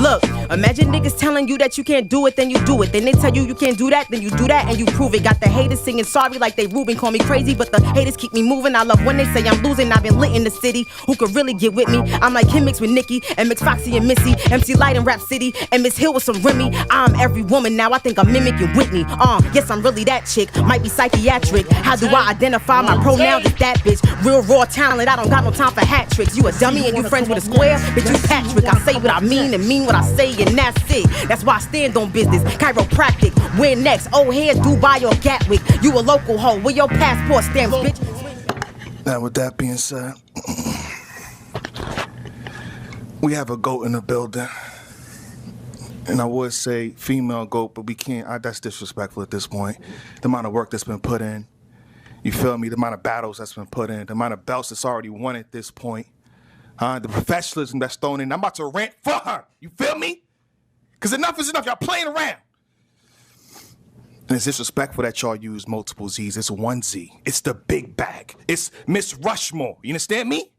Look, imagine niggas telling you that you can't do it, then you do it. Then they tell you you can't do that, then you do that and you prove it. Got the haters singing sorry like they Ruben, call me crazy, but the haters keep me moving. I love when they say I'm losing. I've been lit in the city. Who could really get with me? I'm like him mixed with Nicki and mixed Foxy and Missy, MC Light and Rap City, and Miss Hill with some Remy. I'm every woman now. I think I'm mimicking Whitney. Yes, I'm really that chick. Might be psychiatric. How do I identify my pronouns? It's that bitch. Real raw talent. I don't got no time for hat tricks. You a dummy and you friends with a square? Bitch, you Patrick. I say what I mean and mean what I say, and that's it. That's why I stand on business. Chiropractic. When next? Oh, here, Dubai or Gatwick. You a local hoe. Where your passport stamps, bitch? Now, with that being said, we have a GOAT in the building. And I would say female GOAT, but we can't. That's disrespectful at this point. The amount of work that's been put in. You feel me? The amount of battles that's been put in. The amount of belts that's already won at this point. The professionalism that's thrown in. I'm about to rant for her. You feel me? Because enough is enough. Y'all playing around. And it's disrespectful that y'all use multiple Z's. It's one Z. It's the big bag. It's Miss Rushmore. You understand me?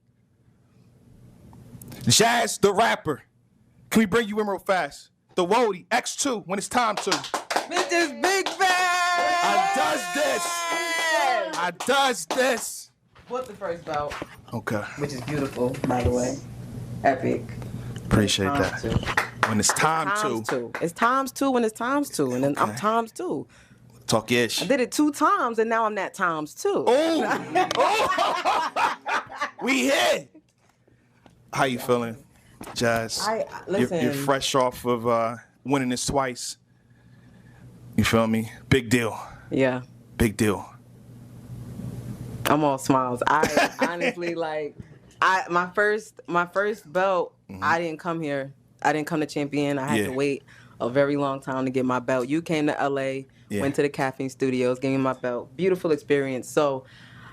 Jazz, the rapper. Can we bring you in real fast? The WOTY, X2, when it's time to. Mrs. Big Bag! I does this. What's the first belt? Okay. Which is beautiful, by the way. Epic. Appreciate that. When it's time to. It's times two when it's times two, and then Okay. I'm times two. Talk ish. I did it 2 times, and now I'm that times two. Oh! We hit. How you feeling, Jazz? Listen. You're fresh off of winning this twice. You feel me? Big deal. Yeah. Big deal. I'm all smiles. I honestly my first belt. Mm-hmm. I didn't come here. I didn't come to champion. I had to wait a very long time to get my belt. You came to LA, went to the Caffeine Studios, gave me my belt. Beautiful experience. So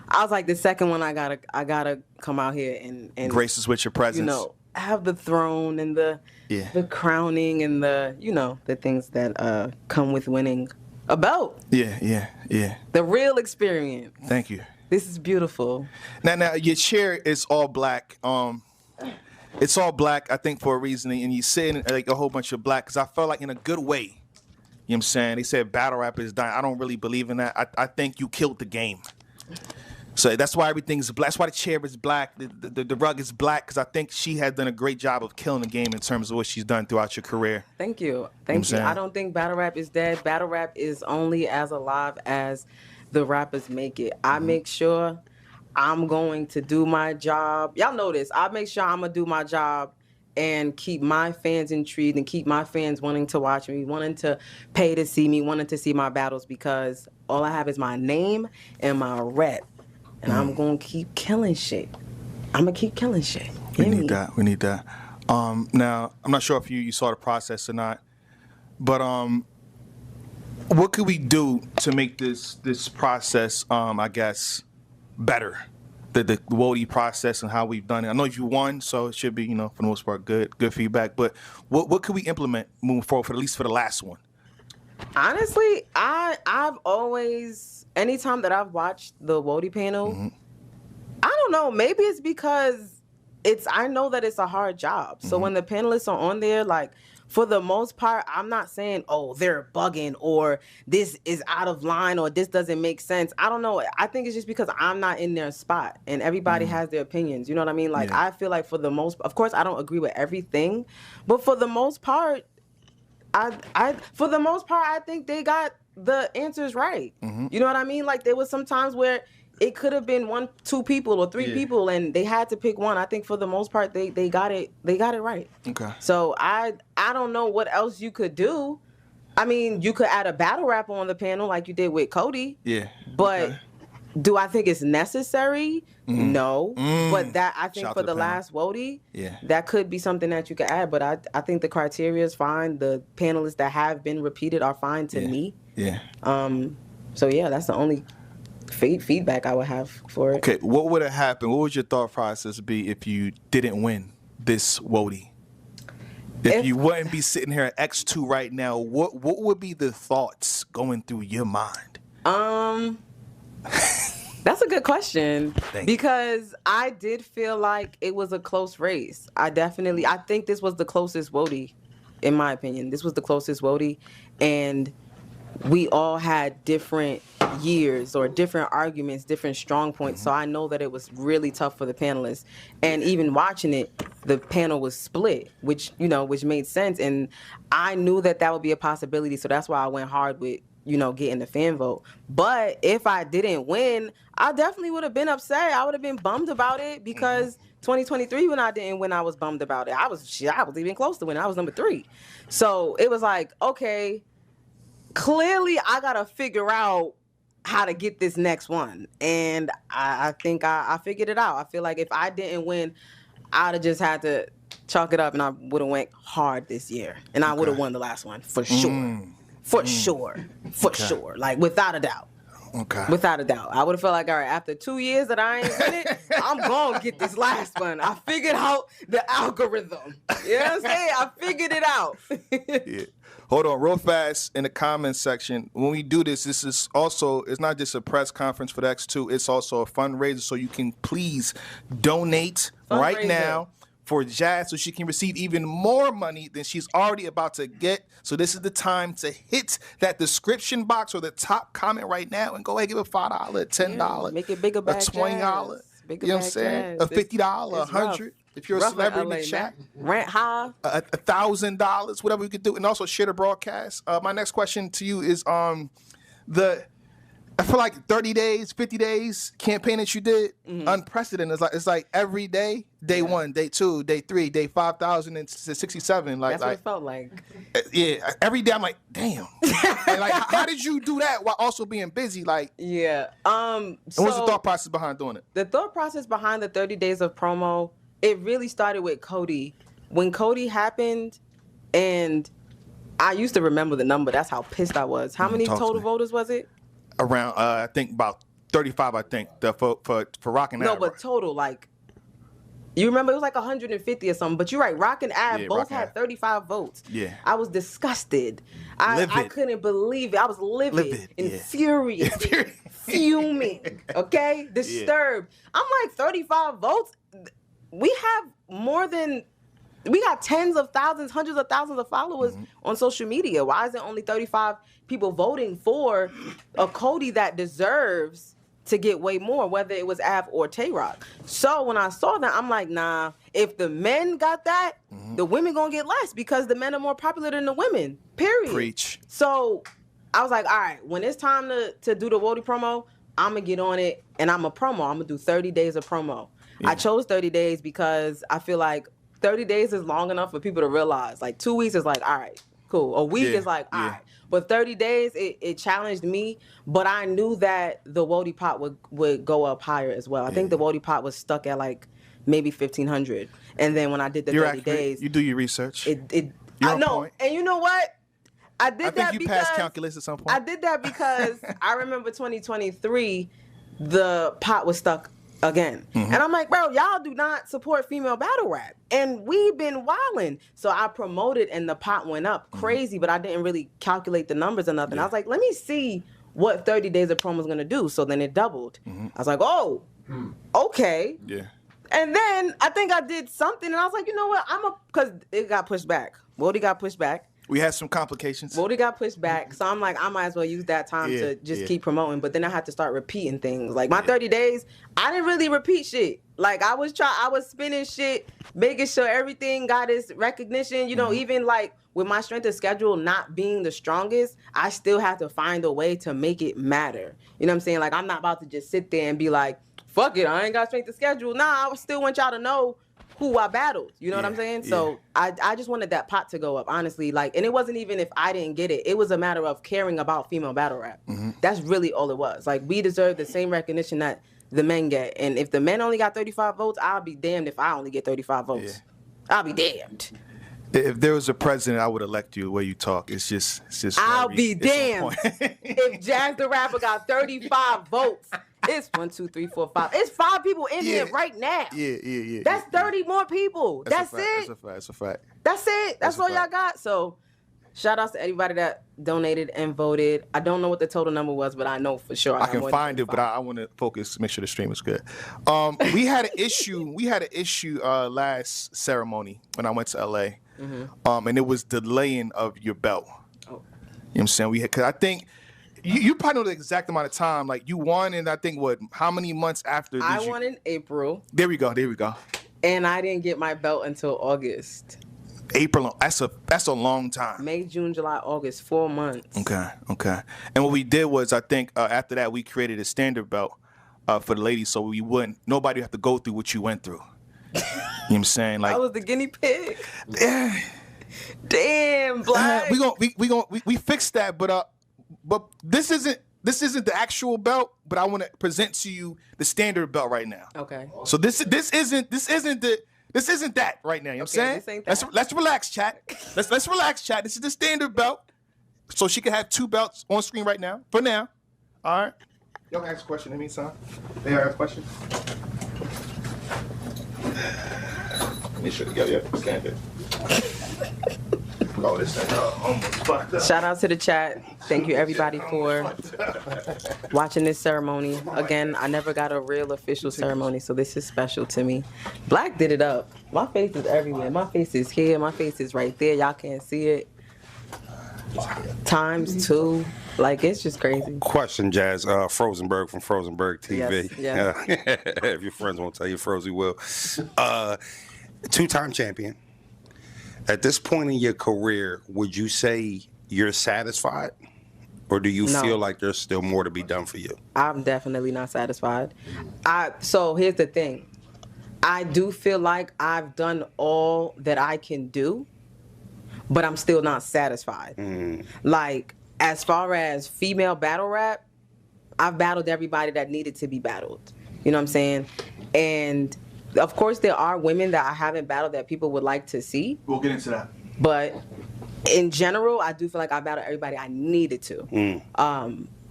I was like, the second one, I gotta come out here and grace us with your presence. You know, have the throne and the crowning and the the things that come with winning a belt. Yeah. The real experience. Thank you. This is beautiful. Now your chair is all black. It's all black, I think, for a reason, and you sit in like a whole bunch of black because I felt like in a good way. You know what I'm saying? They said battle rap is dying. I don't really believe in that. I think you killed the game. So that's why everything's black. That's why the chair is black. The rug is black because I think she had done a great job of killing the game in terms of what she's done throughout your career. Thank you. Thank you. I don't think battle rap is dead. Battle rap is only as alive as the rappers make it. I make sure I'm going to do my job. Y'all know this. I make sure I'm going to do my job and keep my fans intrigued and keep my fans wanting to watch me, wanting to pay to see me, wanting to see my battles because all I have is my name and my rep. And I'm going to keep killing shit. I'm going to keep killing shit. We need that. Now, I'm not sure if you saw the process or not, but what could we do to make this process, I guess, better? The WOTY process and how we've done it. I know you won, so it should be, for the most part, good feedback. But what could we implement moving forward, at least for the last one? Honestly, I've always, anytime that I've watched the WOTY panel, I don't know, maybe it's because I know that it's a hard job. So when the panelists are on there, like, for the most part, I'm not saying, oh, they're bugging or this is out of line or this doesn't make sense. I don't know. I think it's just because I'm not in their spot and everybody has their opinions. You know what I mean? Like, I feel like of course, I don't agree with everything, but for the most part, I think they got the answers right. You know what I mean? Like, there was some times where it could have been 1, 2 people or 3 people, and they had to pick one. I think for the most part, they got it. They got it right. Okay. So I don't know what else you could do. I mean, you could add a battle rapper on the panel like you did with Cody. Yeah. But do I think it's necessary? No. But that I think for the last WOTY, that could be something that you could add. But I think the criteria is fine. The panelists that have been repeated are fine to me. Yeah. So yeah, that's the only feedback I would have for it. Okay, what would have happened? What would your thought process be if you didn't win this WOTY? If you wouldn't be sitting here at X2 right now, what would be the thoughts going through your mind? That's a good question because I did feel like it was a close race. I think this was the closest WOTY in my opinion. This was the closest WOTY, and we all had different years or different arguments, different strong points. So I know that it was really tough for the panelists. And even watching it, the panel was split, which made sense. And I knew that would be a possibility. So that's why I went hard with, getting the fan vote. But if I didn't win, I definitely would have been upset. I would have been bummed about it because 2023, when I didn't win, I was bummed about it. I was even close to winning. I was number 3. So it was like, okay, clearly I got to figure out how to get this next one. And I think I figured it out. I feel like if I didn't win, I'd have just had to chalk it up and I would have went hard this year. And I would have won the last one for sure. For sure. Like without a doubt. Okay. Without a doubt. I would have felt like, all right, after 2 years that I ain't win it, I'm going to get this last one. I figured out the algorithm. You know what I'm saying? I figured it out. Yeah. Hold on, real fast in the comments section. When we do this is also, it's not just a press conference for the X2, it's also a fundraiser. So you can please donate right now for Jazz so she can receive even more money than she's already about to get. So this is the time to hit that description box or the top comment right now and go ahead, give a $5, $10, make it bigger, a $20, you know what I'm saying? A $50, $100. If you're a celebrity in the chat, rent high, $1,000, whatever we could do, and also share the broadcast. My next question to you is I feel like 30 days, 50 days campaign that you did, unprecedented. It's like every day, day 1, day 2, day 3, day 5,067. That's what it felt like. Yeah, every day I'm like, damn. And like, how did you do that while also being busy? Like, yeah. And what's the thought process behind doing it? The thought process behind the 30 days of promo, it really started with Cody. When Cody happened, and I used to remember the number. That's how pissed I was. How many total voters was it? Around, I think about 35. I think for Rock and Ab. No, but total, like, you remember it was like 150 or something. But you're right, Rock and Ab both had 35 votes. Yeah, I was disgusted. I couldn't believe it. I was livid, infuriated, fuming. Okay, disturbed. I'm like 35 votes. We got tens of thousands, hundreds of thousands of followers on social media. Why is it only 35 people voting for a Cody that deserves to get way more, whether it was Av or Tay Rock? So when I saw that, I'm like, nah, if the men got that, the women gonna get less because the men are more popular than the women, period. Preach. So I was like, all right, when it's time to do the WOTY promo, I'm gonna get on it and I'm gonna do 30 days of promo. Yeah. I chose 30 days because I feel like 30 days is long enough for people to realize. Like 2 weeks is like, all right, cool. A week is like, all right. But 30 days, it challenged me. But I knew that the WOTY pot would go up higher as well. I think the WOTY pot was stuck at like maybe 1,500. And then when I did the 30 days. You do your research. I know. And you know what? I think you passed calculus at some point. I did that because I remember 2023, the pot was stuck again. And I'm like, bro, y'all do not support female battle rap. And we've been wilding. So I promoted and the pot went up crazy, but I didn't really calculate the numbers or nothing. I was like, let me see what 30 days of promo is going to do. So then it doubled. I was like, oh, okay. Yeah. And then I think I did something and I was like, you know what? Because it got pushed back. WOTY got pushed back. We had some complications. WOTY got pushed back, so I'm like, I might as well use that time to just keep promoting. But then I had to start repeating things. Like my 30 days, I didn't really repeat shit. Like I was spinning shit, making sure everything got its recognition. You know, even like with my strength of schedule not being the strongest, I still have to find a way to make it matter. You know what I'm saying? Like I'm not about to just sit there and be like, fuck it, I ain't got strength of schedule. Nah, I still want y'all to know who I battled. You know what I'm saying? So I just wanted that pot to go up, honestly. Like, and it wasn't even if I didn't get it. It was a matter of caring about female battle rap. That's really all it was. Like, we deserve the same recognition that the men get. And if the men only got 35 votes, I'll be damned if I only get 35 votes. I'll be damned. If there was a president, I would elect you the way you talk. It's just. I'll be damned if Jazz the Rapper got 35 votes. It's 1, 2, 3, 4, 5. It's 5 people in here right now. Yeah. That's 30 more people. That's it. That's a fact. That's it. That's all y'all got. So, shout outs to everybody that donated and voted. I don't know what the total number was, but I know for sure. I can find it, but I want to focus, make sure the stream is good. We had an issue. Last ceremony when I went to LA. and it was delaying of your belt. Oh. You know what I'm saying? Because I think you probably know the exact amount of time. Like you won, and I think how many months after? I won in April. There we go. And I didn't get my belt until August. April. That's a long time. May, June, July, August, 4 months. Okay. And what we did was, I think after that we created a standard belt for the ladies, so nobody have to go through what you went through. You know what I'm saying? Like I was the guinea pig. Yeah. Damn, Black. We fixed that, but this isn't the actual belt, but I want to present to you the standard belt right now. Okay. So this isn't that right now. You know what I'm saying? This ain't that. Let's relax, chat. Let's relax, chat. This is the standard belt. So she can have 2 belts on screen right now. For now. All right. Y'all can ask a question in the meantime. They ask a question. Make sure to go. Standard. Oh, this thing almost fucked up. Shout out to the chat. Thank you, everybody, for watching this ceremony. Again, I never got a real official ceremony, so this is special to me. Black did it up. My face is everywhere. My face is here. My face is right there. Y'all can't see it. ×2. Like, it's just crazy. Question, Jazz. Frozenberg from Frozenberg TV. Yes. If your friends won't tell you, Frozy will. 2-time champion. At this point in your career, would you say you're satisfied? Or do you feel like there's still more to be done for you? I'm definitely not satisfied. So here's the thing. I do feel like I've done all that I can do, but I'm still not satisfied. Like, as far as female battle rap, I've battled everybody that needed to be battled. You know what I'm saying? And of course, there are women that I haven't battled that people would like to see. We'll get into that. But in general, I do feel like I battled everybody I needed to.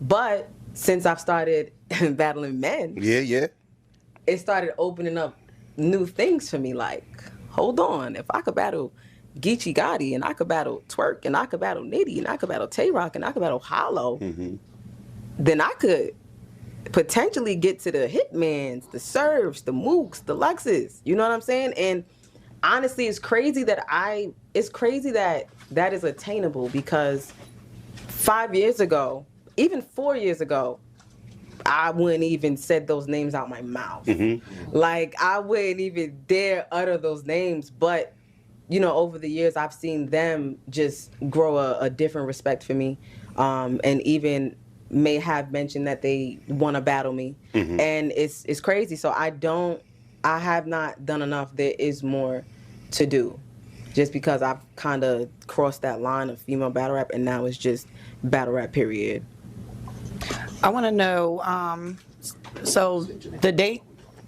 But since I've started battling men, it started opening up new things for me. Like, hold on, if I could battle Geechee Gotti, and I could battle Twerk, and I could battle Nitty, and I could battle Tay Rock, and I could battle Hollow, then I could potentially get to the Hitmans, the Serves, the Mooks, the Lexes. You know what I'm saying? And honestly, it's crazy that that is attainable, because 5 years ago, even 4 years ago, I wouldn't even said those names out my mouth. Like, I wouldn't even dare utter those names. But, you know, over the years, I've seen them just grow a different respect for me, and even may have mentioned that they want to battle me. And it's crazy. So I have not done enough. There is more to do, just because I've kind of crossed that line of female battle rap, and now it's just battle rap, period. I want to know, so the date,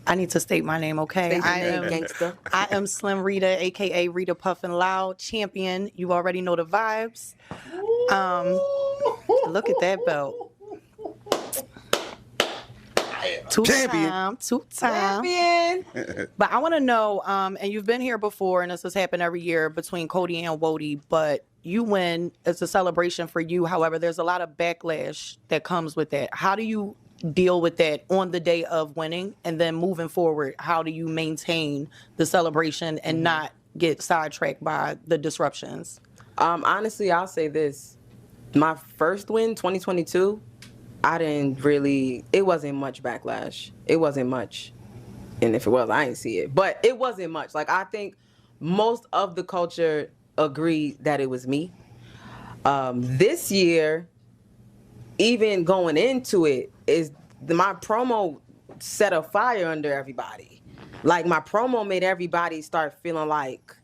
I need to state my name, okay? I am Slim Rita, aka Rita Puffin Loud, champion. You already know the vibes. Look at that belt. Two-time. But I want to know, and you've been here before, and this has happened every year between Cody and WOTY, but you win. It's a celebration for you. However, there's a lot of backlash that comes with that. How do you deal with that on the day of winning, and then moving forward, how do you maintain the celebration and not get sidetracked by the disruptions? Honestly, I'll say this. My first win, 2022, it wasn't much backlash. It wasn't much. And if it was, I didn't see it. But it wasn't much. Like, I think most of the culture agreed that it was me. This year, even going into it, my promo set a fire under everybody. Like, my promo made everybody start feeling like,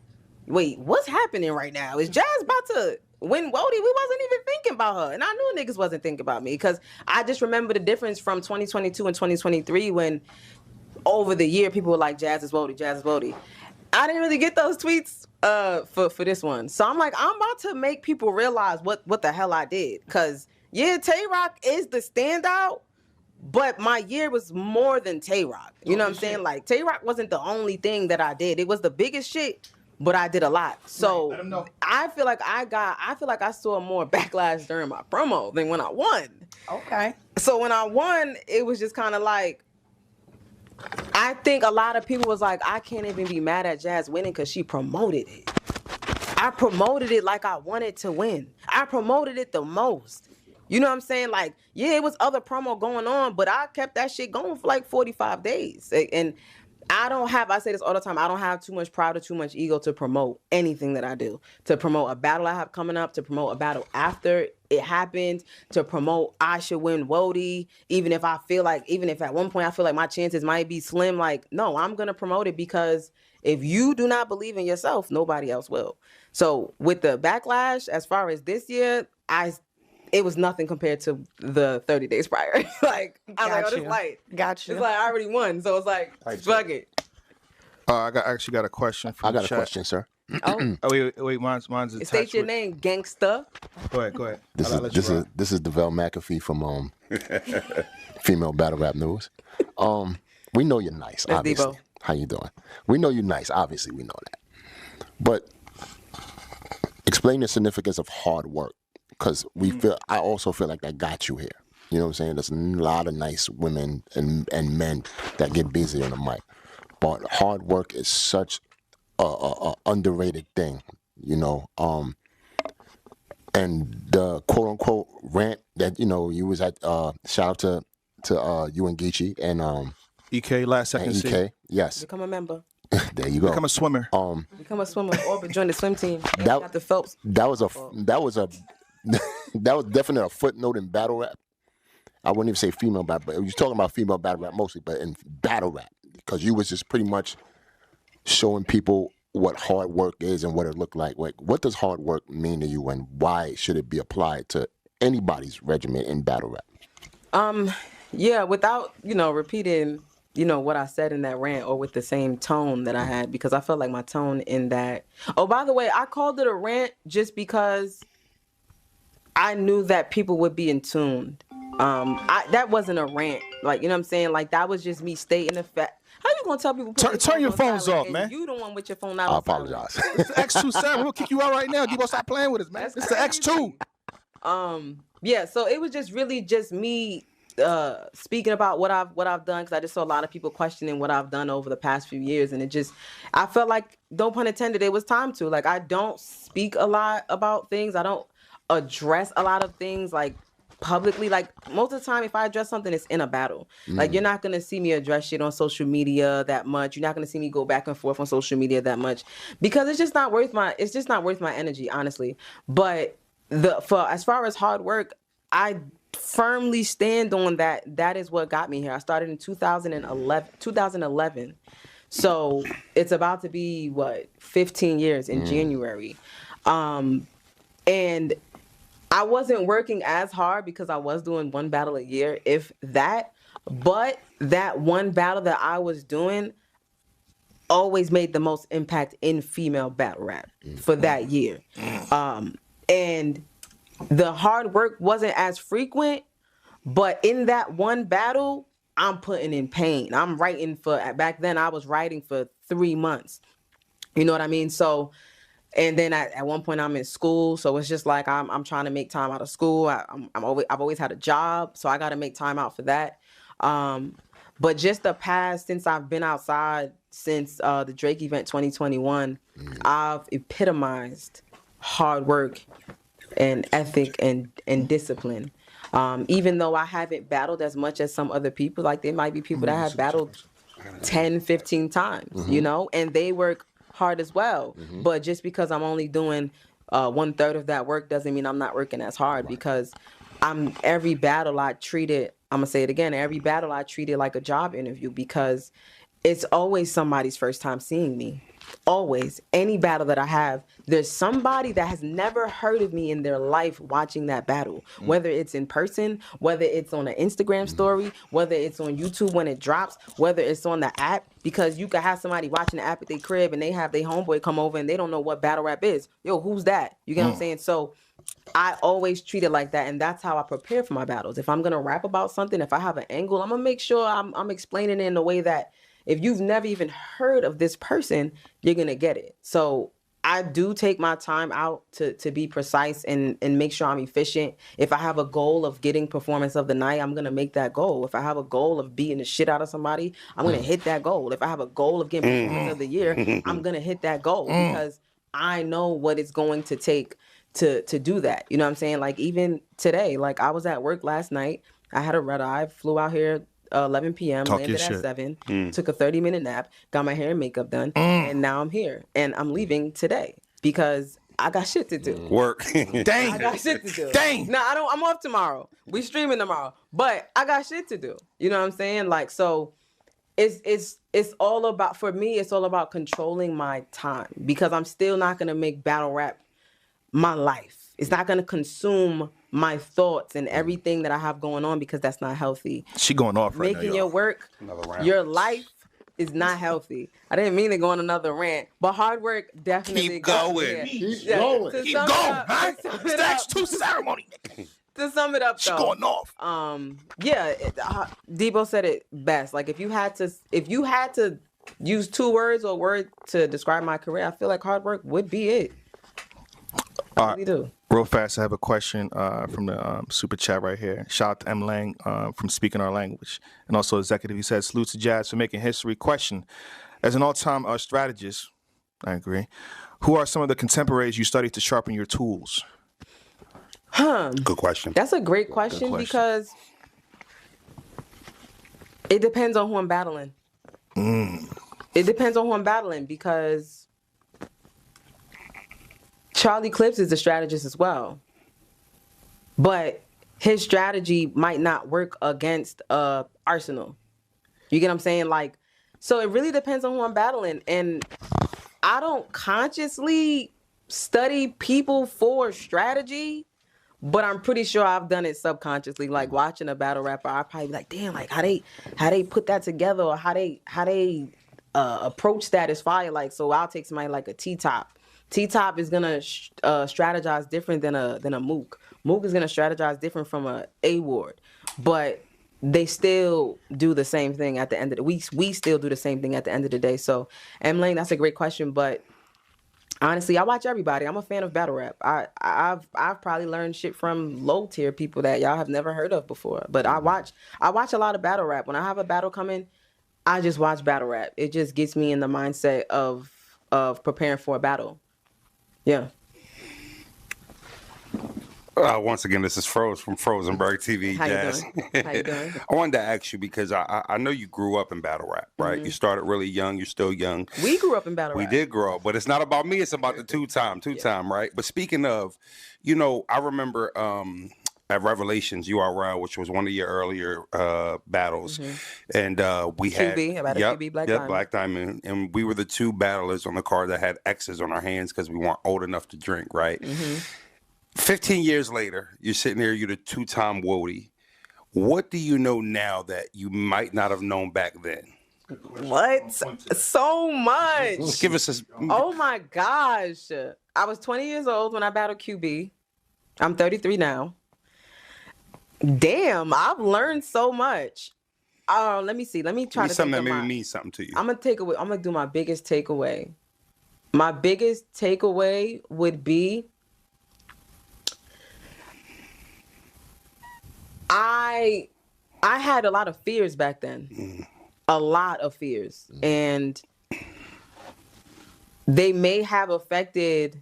wait, what's happening right now? Is Jazz about to win WOTY? We wasn't even thinking about her. And I knew niggas wasn't thinking about me, because I just remember the difference from 2022 and 2023, when over the year people were like, Jazz is WOTY, Jazz is WOTY. I didn't really get those tweets for this one. So I'm like, I'm about to make people realize what the hell I did. Because, yeah, Tay Rock is the standout, but my year was more than Tay Rock. You know what I'm saying? Like, Tay Rock wasn't the only thing that I did. It was the biggest shit, but I did a lot. So I feel like I saw more backlash during my promo than when I won. Okay. So when I won, it was just kind of like, I think a lot of people was like, I can't even be mad at Jazz winning because she promoted it. I promoted it like I wanted to win. I promoted it the most. You know what I'm saying? Like, yeah, it was other promo going on, but I kept that shit going for like 45 days. And I say this all the time, I don't have too much pride or too much ego to promote anything that I do. To promote a battle I have coming up, to promote a battle after it happens, to promote I should win WOTY, even if at one point I feel like my chances might be slim, like, no, I'm going to promote it because if you do not believe in yourself, nobody else will. So with the backlash, as far as this year, it was nothing compared to the 30 days prior. Like, I was like, oh, this light. Gotcha. It's like I already won. So it's like, fuck it. I actually got a question for you. I got a question, sir. Oh, wait, mine's attached. State your name, gangsta. Go ahead. This is DeVell McAfee from Female Battle Rap News. We know you're nice, That's obviously. Debo. How you doing? We know you're nice, obviously we know that. But explain the significance of hard work. Because I also feel like that got you here. You know what I'm saying? There's a lot of nice women and men that get busy on the mic. But hard work is such a underrated thing, you know. And the quote unquote rant that, you know, you was at, shout out to you and Geechee and EK last second EK, yes. Become a member. There you go. Become a swimmer. Become a swimmer or join the swim team. That, the Phelps. That was definitely a footnote in battle rap. I wouldn't even say female battle rap. You was talking about female battle rap mostly, but in battle rap, because you was just pretty much showing people what hard work is and what it looked like. Like, what does hard work mean to you, and why should it be applied to anybody's regimen in battle rap? Yeah, without, repeating, what I said in that rant, or with the same tone that I had, because I felt like my tone in that. Oh, by the way, I called it a rant just because I knew that people would be in tune. That wasn't a rant. Like, you know what I'm saying? Like, that was just me stating the fact. How you gonna tell people? Turn your phones off, man. You the one with your phone out. I apologize. It's the X27. We'll kick you out right now. You gonna stop playing with us, man. It's the X2. Yeah. So it was just really just me speaking about what I've done, because I just saw a lot of people questioning what I've done over the past few years, and I felt like, no pun intended, it was time to. Like, I don't speak a lot about things. I don't address a lot of things like publicly. Like, most of the time, if I address something, it's in a battle. Like, you're not gonna see me address shit on social media that much. You're not gonna see me go back and forth on social media that much, because it's just not worth my energy, honestly. But as far as hard work, I firmly stand on that. That is what got me here. I started in 2011. So it's about to be 15 years in January. And I wasn't working as hard because I was doing one battle a year, if that. But that one battle that I was doing always made the most impact in female battle rap for that year. And the hard work wasn't as frequent, but in that one battle, I'm putting in pain. I'm writing back then I was writing for 3 months. You know what I mean? So, and then at one point I'm in school, so it's just like I'm trying to make time out of school. I've always had a job, so I got to make time out for that. But just since I've been outside since the Drake event 2021, I've epitomized hard work and ethic and discipline. Even though I haven't battled as much as some other people, like there might be people that have battled 10, 15 times, and they work hard as well. But just because I'm only doing 1/3 of that work doesn't mean I'm not working as hard, because every battle I treated, I'm gonna say it again, every battle I treated like a job interview, because it's always somebody's first time seeing me. Always. Any battle that I have, there's somebody that has never heard of me in their life watching that battle. Whether it's in person, whether it's on an Instagram story, whether it's on YouTube when it drops, whether it's on the app, because you could have somebody watching the app at their crib and they have their homeboy come over and they don't know what battle rap is. Yo, who's that? You get what I'm saying? So I always treat it like that, and that's how I prepare for my battles. If I'm gonna rap about something, if I have an angle, I'm gonna make sure I'm explaining it in a way that if you've never even heard of this person, you're going to get it. So I do take my time out to be precise and make sure I'm efficient. If I have a goal of getting performance of the night, I'm going to make that goal. If I have a goal of beating the shit out of somebody, I'm going to hit that goal. If I have a goal of getting performance of the year, I'm going to hit that goal, because I know what it's going to take to do that. You know what I'm saying? Like even today, like I was at work last night. I had a red eye, flew out here 11 p.m., Talk landed your at shit. 7, took a 30-minute nap, got my hair and makeup done, and now I'm here. And I'm leaving today because I got shit to do. Work. Dang. I got shit to do. Dang. No, I'm off tomorrow. We streaming tomorrow. But I got shit to do. You know what I'm saying? Like, so it's all about, for me, it's all about controlling my time because I'm still not gonna make battle rap my life. It's not gonna consume my thoughts and everything that I have going on because that's not healthy. She going off right Making now, your y'all. work, your life is not healthy. I didn't mean to go on another rant, but hard work definitely Keep going. Keep going. To Keep sum going, it up- huh? to sum it Stage up- 2 ceremony. To sum it up, She though, going off. Debo said it best. Like if you had to use 2 words or word to describe my career, I feel like hard work would be it. I really do. Real fast, I have a question from the super chat right here. Shout out to M. Lang from Speaking Our Language. And also executive, he says, salute to Jazz for making history. Question, as an all-time strategist, I agree, who are some of the contemporaries you studied to sharpen your tools? Good question. That's a great question because it depends on who I'm battling. It depends on who I'm battling because Charlie Clips is a strategist as well. But his strategy might not work against Arsenal. You get what I'm saying? Like, so it really depends on who I'm battling. And I don't consciously study people for strategy, but I'm pretty sure I've done it subconsciously. Like watching a battle rapper, I'll probably be like, damn, like how they put that together or how they approach that is fire. Like, so I'll take somebody like a T-Top. T-Top is gonna strategize different than a Mook. Mook is gonna strategize different from a A-Ward, but they still do the same thing at the end of the week. We still do the same thing at the end of the day. So, M. Lane, that's a great question, but honestly, I watch everybody. I'm a fan of battle rap. I've probably learned shit from low tier people that y'all have never heard of before. But I watch a lot of battle rap. When I have a battle coming, I just watch battle rap. It just gets me in the mindset of preparing for a battle. Yeah. Once again, this is Froze from Frozenberg TV. How Jazz. you doing? How you doing? I wanted to ask you because I know you grew up in battle rap, right? You started really young. You're still young. We grew up in battle rap. We did grow up, but it's not about me. It's about the two-time, right? But speaking of, I remember at Revelations URL, which was one of your earlier battles, and we had QB, Black Diamond. Black Diamond, and we were the 2 battlers on the card that had X's on our hands because we weren't old enough to drink, right? 15 years later, you're sitting there, you're the 2-time WOTY. What do you know now that you might not have known back then? What? So much. Just give us a... Oh my gosh. I was 20 years old when I battled QB. I'm 33 now. Damn, I've learned so much. Let me see. Let me try to something think that of maybe means something to you. I'm gonna do my biggest takeaway. My biggest takeaway would be I had a lot of fears back then. A lot of fears. And they may have affected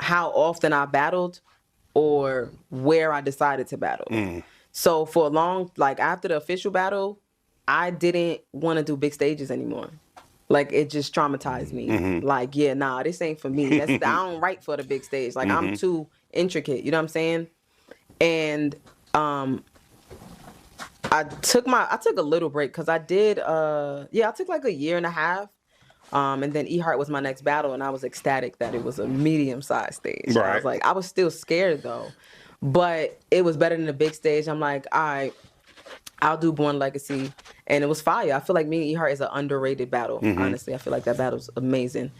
how often I battled or where I decided to battle. So for a long, like after the official battle, I didn't want to do big stages anymore. Like it just traumatized me. Like, yeah, nah, this ain't for me. I don't write for the big stage. Like I'm too intricate. You know what I'm saying? And I took a little break because I did I took like a year and a half. And then E-Heart was my next battle, and I was ecstatic that it was a medium-sized stage. Right. I was still scared though, but it was better than the big stage. I'm like, all right, I'll do Born Legacy, and it was fire. I feel like me and E-Heart is an underrated battle. Honestly, I feel like that battle's amazing.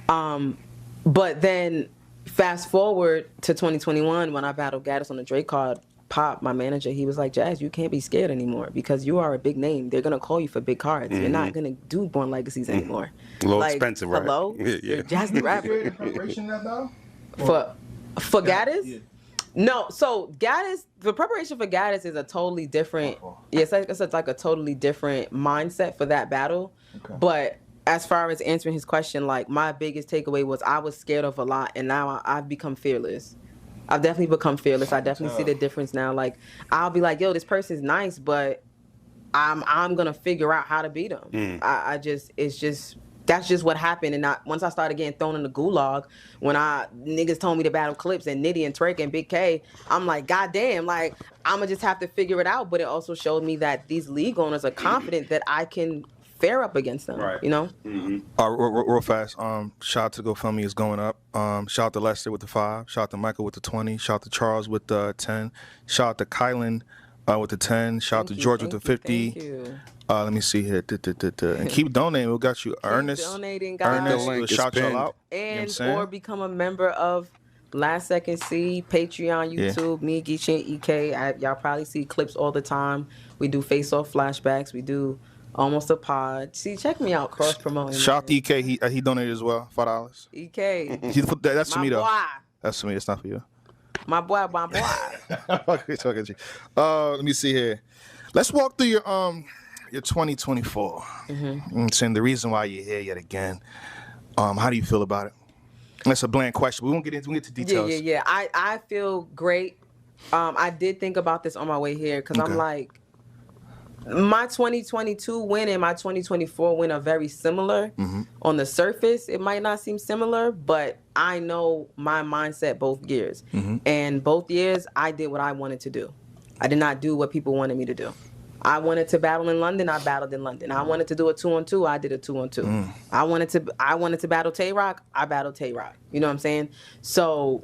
But then fast forward to 2021 when I battled Gaddis on the Drake card. Pop, my manager, he was like, Jazz, you can't be scared anymore because you are a big name. They're gonna call you for big cards. You're not gonna do Born Legacies anymore. A little expensive, right? Hello? Yeah. You're Jazz the rapper. Preparation that battle? For Gaddis? Yeah. No, so Gaddis, the preparation for Gaddis is a totally different, it's like a totally different mindset for that battle. Okay. But as far as answering his question, like my biggest takeaway was I was scared of a lot, and now I've become fearless. I've definitely become fearless. I definitely see the difference now. Like I'll be like, yo, this person's nice, but I'm gonna figure out how to beat them. That's just what happened. And once I started getting thrown in the gulag, when niggas told me to battle Clips and Nitty and Trek and Big K, I'm like, God damn, like I'm gonna just have to figure it out. But it also showed me that these league owners are confident that I can fare up against them. Right. You know. Real fast. Shout out to GoFundMe is going up. Shout out to Lester with the 5. Shout out to Michael with the 20. Shout out to Charles with the 10. Shout out to Kylan with the 10. Shout out to George with the 50. Thank you. Let me see here. And keep donating. We got you, Ernest. Donating, guys. Ernest, we'll shout y'all out. And or become a member of Last Second C, Patreon, YouTube, me, Geechee, and EK. Y'all probably see clips all the time. We do face-off flashbacks. We do almost a pod. See, check me out, cross-promoting. Shout out to EK. He donated as well, $5. EK. That's for me, though. Boy. That's for me. It's not for you. My boy. Okay, talking to you. Let me see here. Let's walk through your 2024. I'm saying the reason why you're here yet again. How do you feel about it? That's a bland question. We won't get into details. Yeah. I feel great. I did think about this on my way here because I'm like, my 2022 win and my 2024 win are very similar. On the surface, it might not seem similar, but I know my mindset both years. And both years, I did what I wanted to do. I did not do what people wanted me to do. I wanted to battle in London, I battled in London. I wanted to do a 2-on-2, I did a 2-on-2. I wanted to battle Tay Rock, I battled Tay Rock. You know what I'm saying? So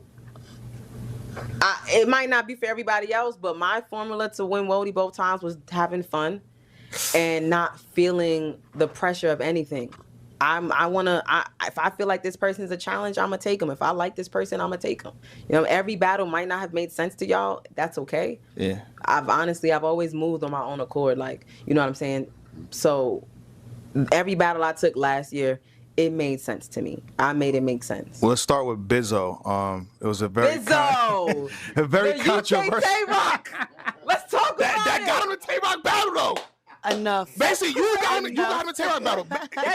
it might not be for everybody else, but my formula to win WOTY both times was having fun and not feeling the pressure of anything. If I feel like this person's a challenge, I'm gonna take him. If I like this person, I'm gonna take him. You know, every battle might not have made sense to y'all. That's okay. Yeah. I've always moved on my own accord. Like, you know what I'm saying? So every battle I took last year, it made sense to me. I made it make sense. Well, let's start with Bizo. It was a very a very controversial. Tay Rock. Let's talk about it. That got him the Tay Rock battle though. Enough. Basically, you got him the Tay Rock battle.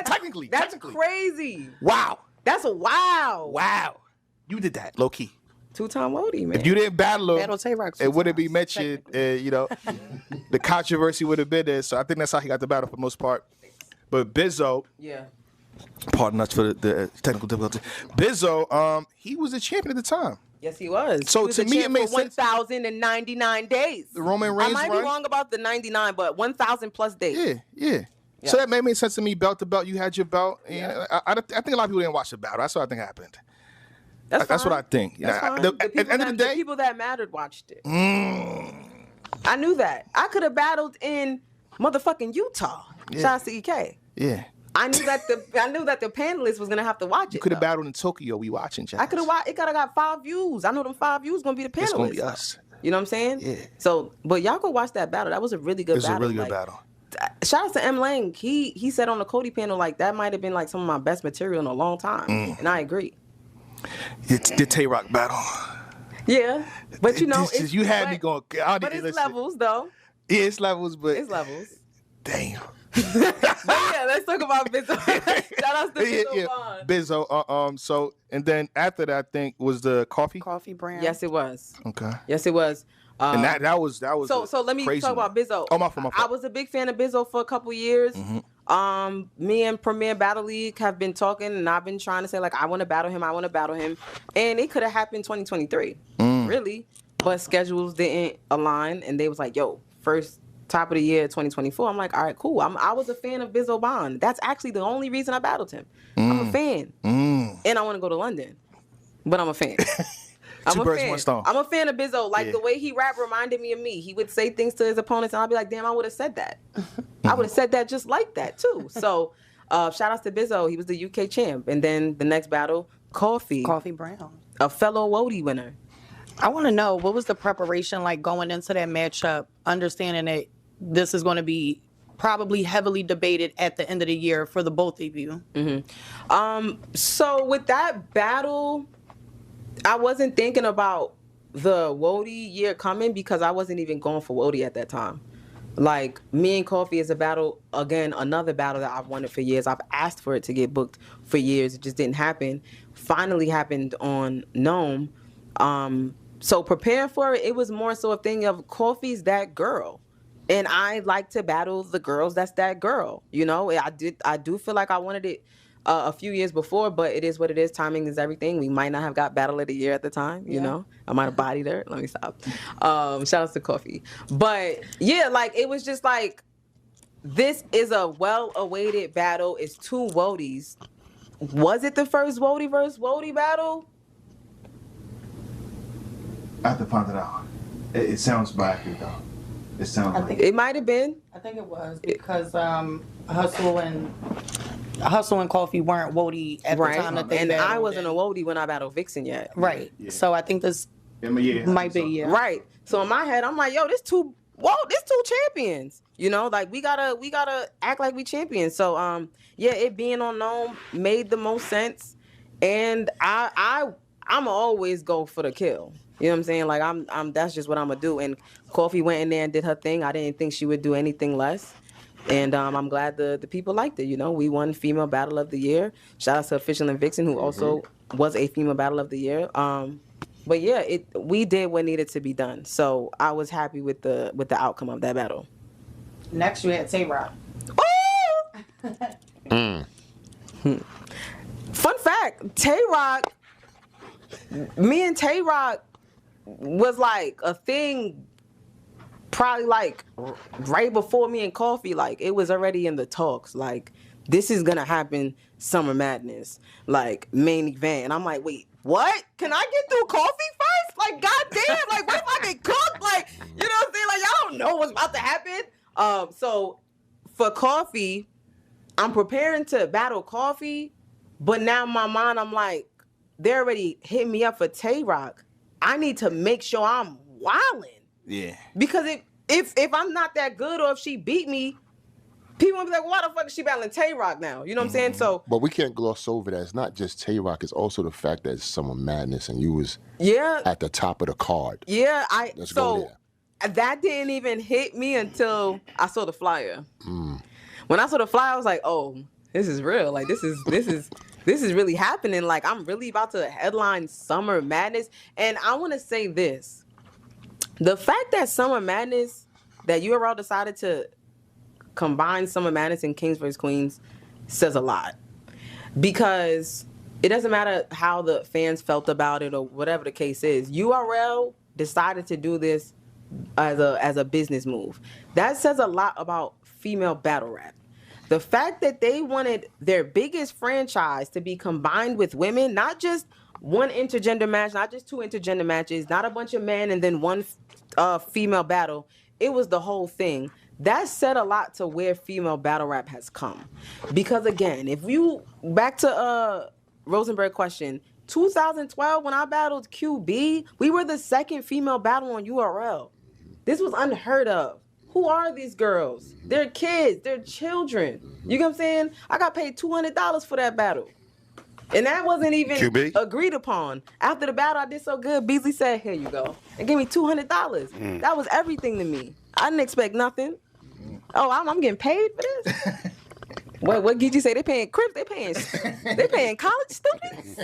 Technically. That's crazy. Wow. That's a wow. Wow. You did that, low key. 2-time WOTY, man. If you didn't battle him, Tay Rock, it wouldn't be mentioned. You know, the controversy would have been there. So I think that's how he got the battle for the most part. But Bizo, pardon us for the technical difficulty. Bizo, he was a champion at the time. Yes, he was. So he was to me, it made sense. 1,099 days. The Roman Reigns I might be wrong about the 99, but 1,000 plus days. Yeah. So that made sense to me. Belt to belt, you had your belt. And I think a lot of people didn't watch the battle. That's what I think happened. That's what I think. That's fine. At the end of the day, the people that mattered watched it. I knew that. I could have battled in motherfucking Utah. Shout out to EK. Yeah. I knew that the panelists was gonna have to watch it. You could have battled in Tokyo. We watching, Jazz. I could have watched. It could have got 5 views. I know them 5 views gonna be the panelists. It's gonna be us. You know what I'm saying? Yeah. So, but y'all go watch that battle. That was a really good battle. It was a really good battle. Shout out to M. Lang. He said on the Cody panel, like, that might have been like some of my best material in a long time. And I agree. It's the Tay Rock battle. Yeah. But you know, you had me going. But it's levels though. Yeah, it's levels, but it's levels. Damn. But yeah, let's talk about Bizo. Shout out to Bizo. Bizo. So, and then after that, I think was the coffee brand. Yes, it was. Okay. Yes, it was. And that was. So let me talk about Bizo. Oh, my fault. I was a big fan of Bizo for a couple years. Me and Premier Battle League have been talking, and I've been trying to say, like, I want to battle him. And it could have happened 2023, really, but schedules didn't align, and they was like, yo, first top of the year 2024. I'm like, all right, cool. I was a fan of Bizo Bond. That's actually the only reason I battled him. I'm a fan, and I want to go to London, but I'm a fan. Two birds, one stone. I'm a fan of Bizo. Like, the way he rap reminded me of me. He would say things to his opponents, and I'd be like, damn, I would have said that. I would have said that just like that, too. So, shout outs to Bizo. He was the UK champ. And then the next battle, Coffee Brown. A fellow WOTY winner. I want to know, what was the preparation like going into that matchup, understanding that this is going to be probably heavily debated at the end of the year for the both of you? So with that battle, I wasn't thinking about the WOTY year coming because I wasn't even going for WOTY at that time. Like, me and Coffee is a battle, again, another battle that I've wanted for years. I've asked for it to get booked for years. It just didn't happen. Finally happened on Gnome. So preparing for it, it was more so a thing of Coffee's that girl. And I like to battle the girls that's that girl. You know, I do feel like I wanted it a few years before, but it is what it is. Timing is everything. We might not have got Battle of the Year at the time, you know. I might have bodied her. Let me stop. Shout out to Coffee. But yeah, like, it was just like, this is a well-awaited battle. It's two WOTYs. Was it the first WOTY versus WOTY battle? I have to find it out. It sounds accurate though. It sounds like It might have been. I think it was because Hustle and Coffee weren't WOTY at the time that they and battled. I wasn't a WOTY when I battled Vixen yet. Right. Yeah. So I think this might be, yeah. Right. So in my head, I'm like, yo, this two champions. You know, like, we gotta act like we champions. So yeah, it being on Gnome made the most sense. And I'm always go for the kill. You know what I'm saying? Like, I'm that's just what I'm gonna do. And Coffee went in there and did her thing. I didn't think she would do anything less. And I'm glad the people liked it. You know, we won Female Battle of the Year. Shout out to Official and Vixen, who also was a Female Battle of the Year. But yeah, we did what needed to be done. So I was happy with the outcome of that battle. Next, you had Tay Rock. Fun fact, Tay Rock, me and Tay Rock was like a thing probably like right before me and Coffee. Like, it was already in the talks. Like, this is gonna happen, Summer Madness, like, main event. And I'm like, wait, what? Can I get through Coffee first? Like, goddamn, like, what if I get cooked? Like, you know what I'm saying? Like, y'all don't know what's about to happen. So for Coffee, I'm preparing to battle Coffee, but now in my mind, I'm like, they already hit me up for Tay Rock. I need to make sure I'm wildin'. Yeah. Because if I'm not that good, or if she beat me, people will be like, why the fuck is she battling Tay Rock now? You know what I'm saying? So, But we can't gloss over that. It's not just Tay Rock. It's also the fact that it's Summer Madness and you was yeah. at the top of the card. Yeah, Let's go there. That didn't even hit me until I saw the flyer. When I saw the flyer, I was like, oh, this is real. Like, this is really happening. Like, I'm really about to headline Summer Madness. And I want to say this. The fact that Summer Madness, that URL decided to combine Summer Madness and Kings vs. Queens says a lot. Because it doesn't matter how the fans felt about it or whatever the case is. URL decided to do this as a business move. That says a lot about female battle rap. The fact that they wanted their biggest franchise to be combined with women, not just one intergender match, not just two intergender matches, not a bunch of men and then one female battle. It was the whole thing. That said a lot to where female battle rap has come. Because again, if you, back to Rosenberg question, 2012 when I battled QB, we were the second female battle on URL. This was unheard of. Who are these girls? They're kids. They're children. You get what I'm saying? I got paid $200 for that battle. And that wasn't even QB? agreed upon. After the battle, I did so good, Beasley said, here you go. And gave me $200. That was everything to me. I didn't expect nothing. Oh, I'm getting paid for this? What did you say? They paying Crips? They paying college students?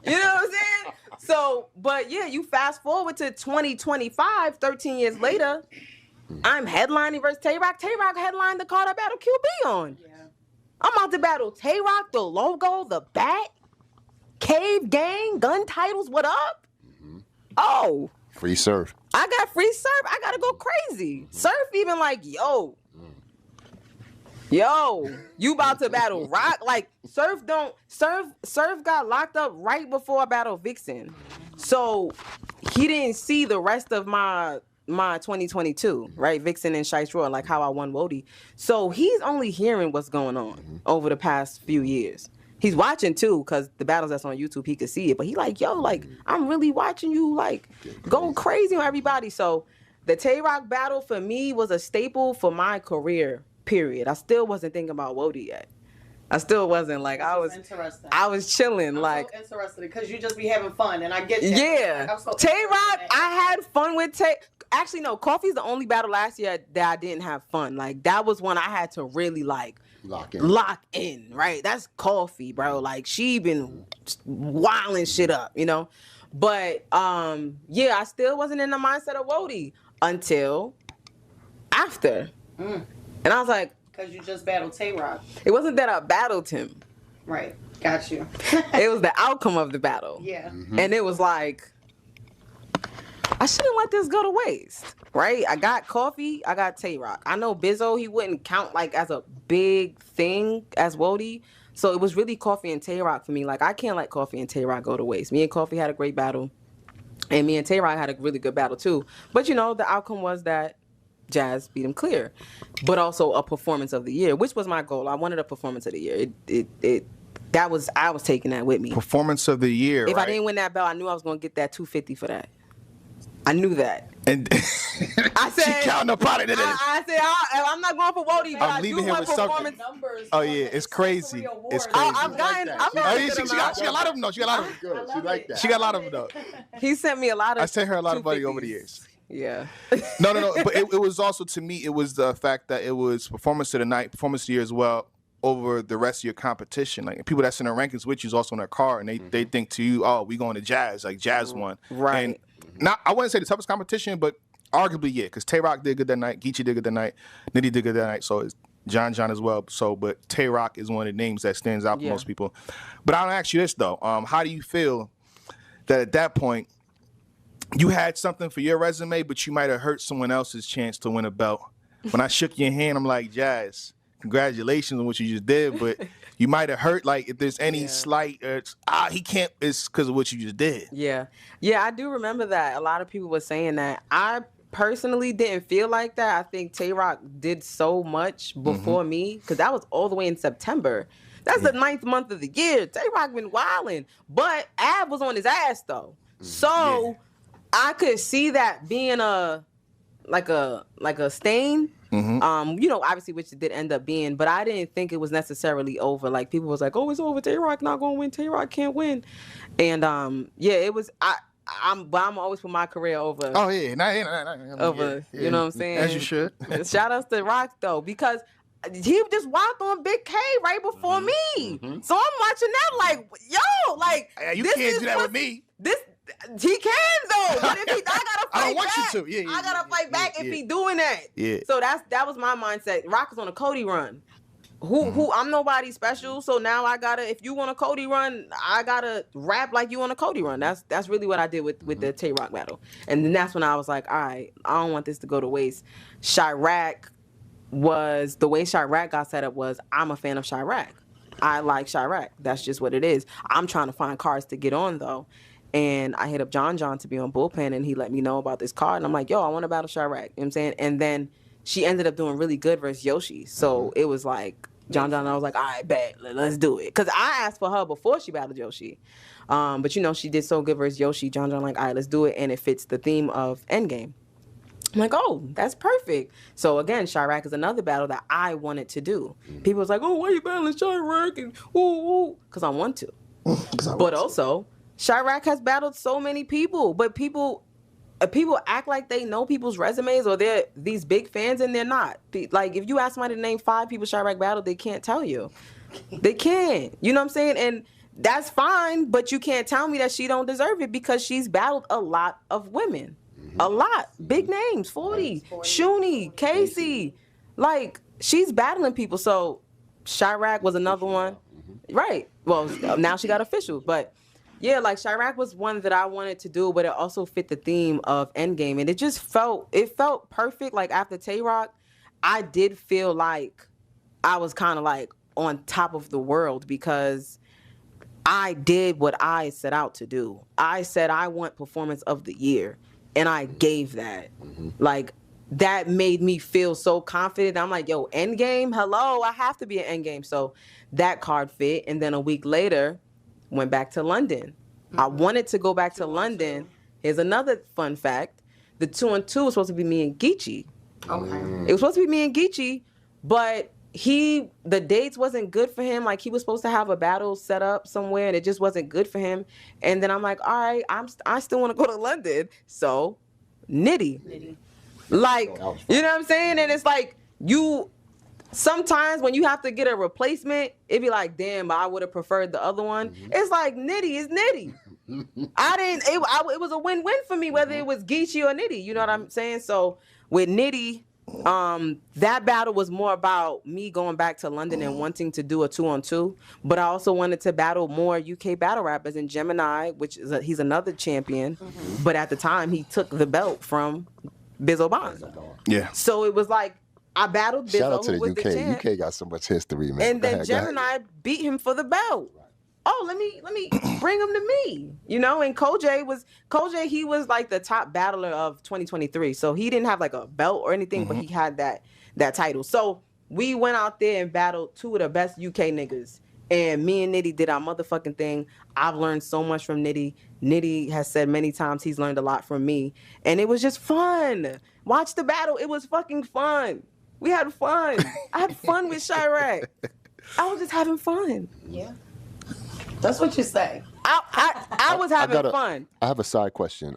You know what I'm saying? So, but yeah, you fast forward to 2025, 13 years later, I'm headlining versus Tay Rock. Tay Rock headlined the card I battled QB on. Yeah. I'm about to battle Tay Rock, the logo, the bat, Cave Gang, gun titles, what up? Oh. Free surf. I got free surf. I gotta go crazy. Surf even like, yo, you about to battle Rock? Like, Surf got locked up right before I battled Vixen. So he didn't see the rest of my 2022, right? Vixen and Shyrack, like how I won WOTY. So he's only hearing what's going on over the past few years. He's watching too, because the battles that's on YouTube, he could see it. But he like, yo, like, I'm really watching you, like, go crazy on everybody. So the Tay Rock battle for me was a staple for my career, period. I still wasn't thinking about WOTY yet. I still wasn't, like, I was chilling, like. I'm so interested because you just be having fun, and I get that. Yeah. Like, Tay Rock, I had fun with Tay. Actually, no. Coffee's the only battle last year that I didn't have fun. Like, that was one I had to really, like, lock in, right? That's Coffee, bro. Like, she been wilding shit up, you know? But, yeah, I still wasn't in the mindset of WOTY until after. And I was like... Because you just battled Tay Rock. It wasn't that I battled him. Right. Got you. It was the outcome of the battle. Yeah. And it was like... I shouldn't let this go to waste, right? I got Coffee, I got Tay Rock. I know Bizo, he wouldn't count like as a big thing as WOTY. So it was really Coffee and Tay Rock for me. Like, I can't let Coffee and Tay Rock go to waste. Me and Coffee had a great battle. And me and Tay Rock had a really good battle too. But you know, the outcome was that Jazz beat him clear. But also a performance of the year, which was my goal. I wanted a performance of the year. I was taking that with me. Performance of the year. If right? I didn't win that belt, I knew I was gonna get that $250 for that. I knew that. And I said, she counting up on it. I said, I'm not going for WOTY, but I'm I leaving do here want with something. performance. Numbers. Oh yeah, it's crazy. It's crazy. I've gotten Oh yeah, she got a lot of them though. She got a lot of them. She like that. She got a lot of them though. He sent me a lot of. I sent her a lot of money over the 250s. years. Yeah. No. But it was also, to me, it was the fact that it was performance of the night, performance of the year as well, over the rest of your competition. Like, people that's in the rankings with you is also in their car, and they think to you, oh, we going to Jazz. Like, Jazz won. Right. And not, I wouldn't say the toughest competition, but arguably, yeah, because Tay Rock did good that night, Geechee did good that night, Nitty did good that night, so it's John as well. So, but Tay Rock is one of the names that stands out for most people. But I'll ask you this, though. How do you feel that at that point, you had something for your resume, but you might have hurt someone else's chance to win a belt? When I shook your hand, I'm like, Jazz, congratulations on what you just did, but you might have hurt, like, if there's any slight, he can't, it's because of what you just did. Yeah, I do remember that. A lot of people were saying that. I personally didn't feel like that. I think Tay Rock did so much before me, because that was all the way in September. That's the 9th month of the year. Tay Rock been wilding, but Ab was on his ass though. So I could see that being a stain. You know, obviously, which it did end up being, but I didn't think it was necessarily over. Like, people was like, "Oh, it's over. Tay Rock not gonna win. Tay Rock can't win," and it was. I'm always put my career over. Oh yeah, over. You know what I'm saying? As you should. Shout outs to Rock though, because he just walked on Big K right before me. So I'm watching that like, yo, like, you can't do that with me. He can though, but if I gotta fight I don't want back. you to. Yeah, I gotta fight back if he doing that. Yeah. So that was my mindset. Rock is on a Cody run. Who I'm nobody special, so now I gotta, if you want a Cody run, I gotta rap like you on a Cody run. That's really what I did with the Tay Rock battle. And then that's when I was like, all right, I don't want this to go to waste. Shyrack was, the way Shyrack got set up was, I'm a fan of Shyrack. I like Shyrack. That's just what it is. I'm trying to find cards to get on though. And I hit up John to be on Bullpen, and he let me know about this card. And I'm like, yo, I want to battle Shyrack. You know what I'm saying? And then she ended up doing really good versus Yoshi. So it was like, John, I was like, all right, bet, let's do it. Because I asked for her before she battled Yoshi. But, you know, she did so good versus Yoshi. John, like, all right, let's do it. And it fits the theme of Endgame. I'm like, oh, that's perfect. So, again, Shyrack is another battle that I wanted to do. People was like, oh, why are you battling Shyrack? And woo. Because I want to. But also, Shyrack has battled so many people. But people act like they know people's resumes, or they're these big fans, and they're not. Like, if you ask somebody to name 5 people Shyrack battled, they can't tell you. They can't. You know what I'm saying? And that's fine, but you can't tell me that she don't deserve it, because she's battled a lot of women. A lot. Big names. 40. Shuni. Casey. Like, she's battling people. So Shyrack was another one. Right. Well, now she got official. But yeah, like, Shyrack was one that I wanted to do, but it also fit the theme of Endgame. And it just felt perfect. Like, after Tay Rock, I did feel like I was kind of like on top of the world, because I did what I set out to do. I said I want performance of the year, and I gave that. Like, that made me feel so confident. I'm like, yo, Endgame, hello, I have to be an Endgame. So that card fit. And then a week later, went back to London. I wanted to go back to London. Here's another fun fact. The 2-on-2 was supposed to be me and Geechee. Okay. It was supposed to be me and Geechee, but the dates wasn't good for him. Like, he was supposed to have a battle set up somewhere, and it just wasn't good for him. And then I'm like, all right, I still want to go to London. So Nitty. Like, you know what I'm saying? And it's like, sometimes when you have to get a replacement, it'd be like, damn, I would have preferred the other one. It's like, Nitty is Nitty. It was a win-win for me, whether it was Geechee or Nitty. You know what I'm saying? So with Nitty, that battle was more about me going back to London and wanting to do a 2-on-2, but I also wanted to battle more UK battle rappers. And Gemini, which is he's another champion, but at the time he took the belt from Bizo Bonds. Yeah. So it was like I battled Bizo, Shout out to who was the the UK. champ, UK got so much history, man. and then Gemini beat him for the belt. Oh, let me bring him to me, you know. And Kojay, he was like the top battler of 2023. So he didn't have like a belt or anything, but he had that title. So we went out there and battled two of the best UK niggas. And me and Nitty did our motherfucking thing. I've learned so much from Nitty. Nitty has said many times he's learned a lot from me. And it was just fun. Watch the battle. It was fucking fun. We had fun. I had fun with Shyrack. I was just having fun. Yeah. That's what you say. I was having fun. I have a side question.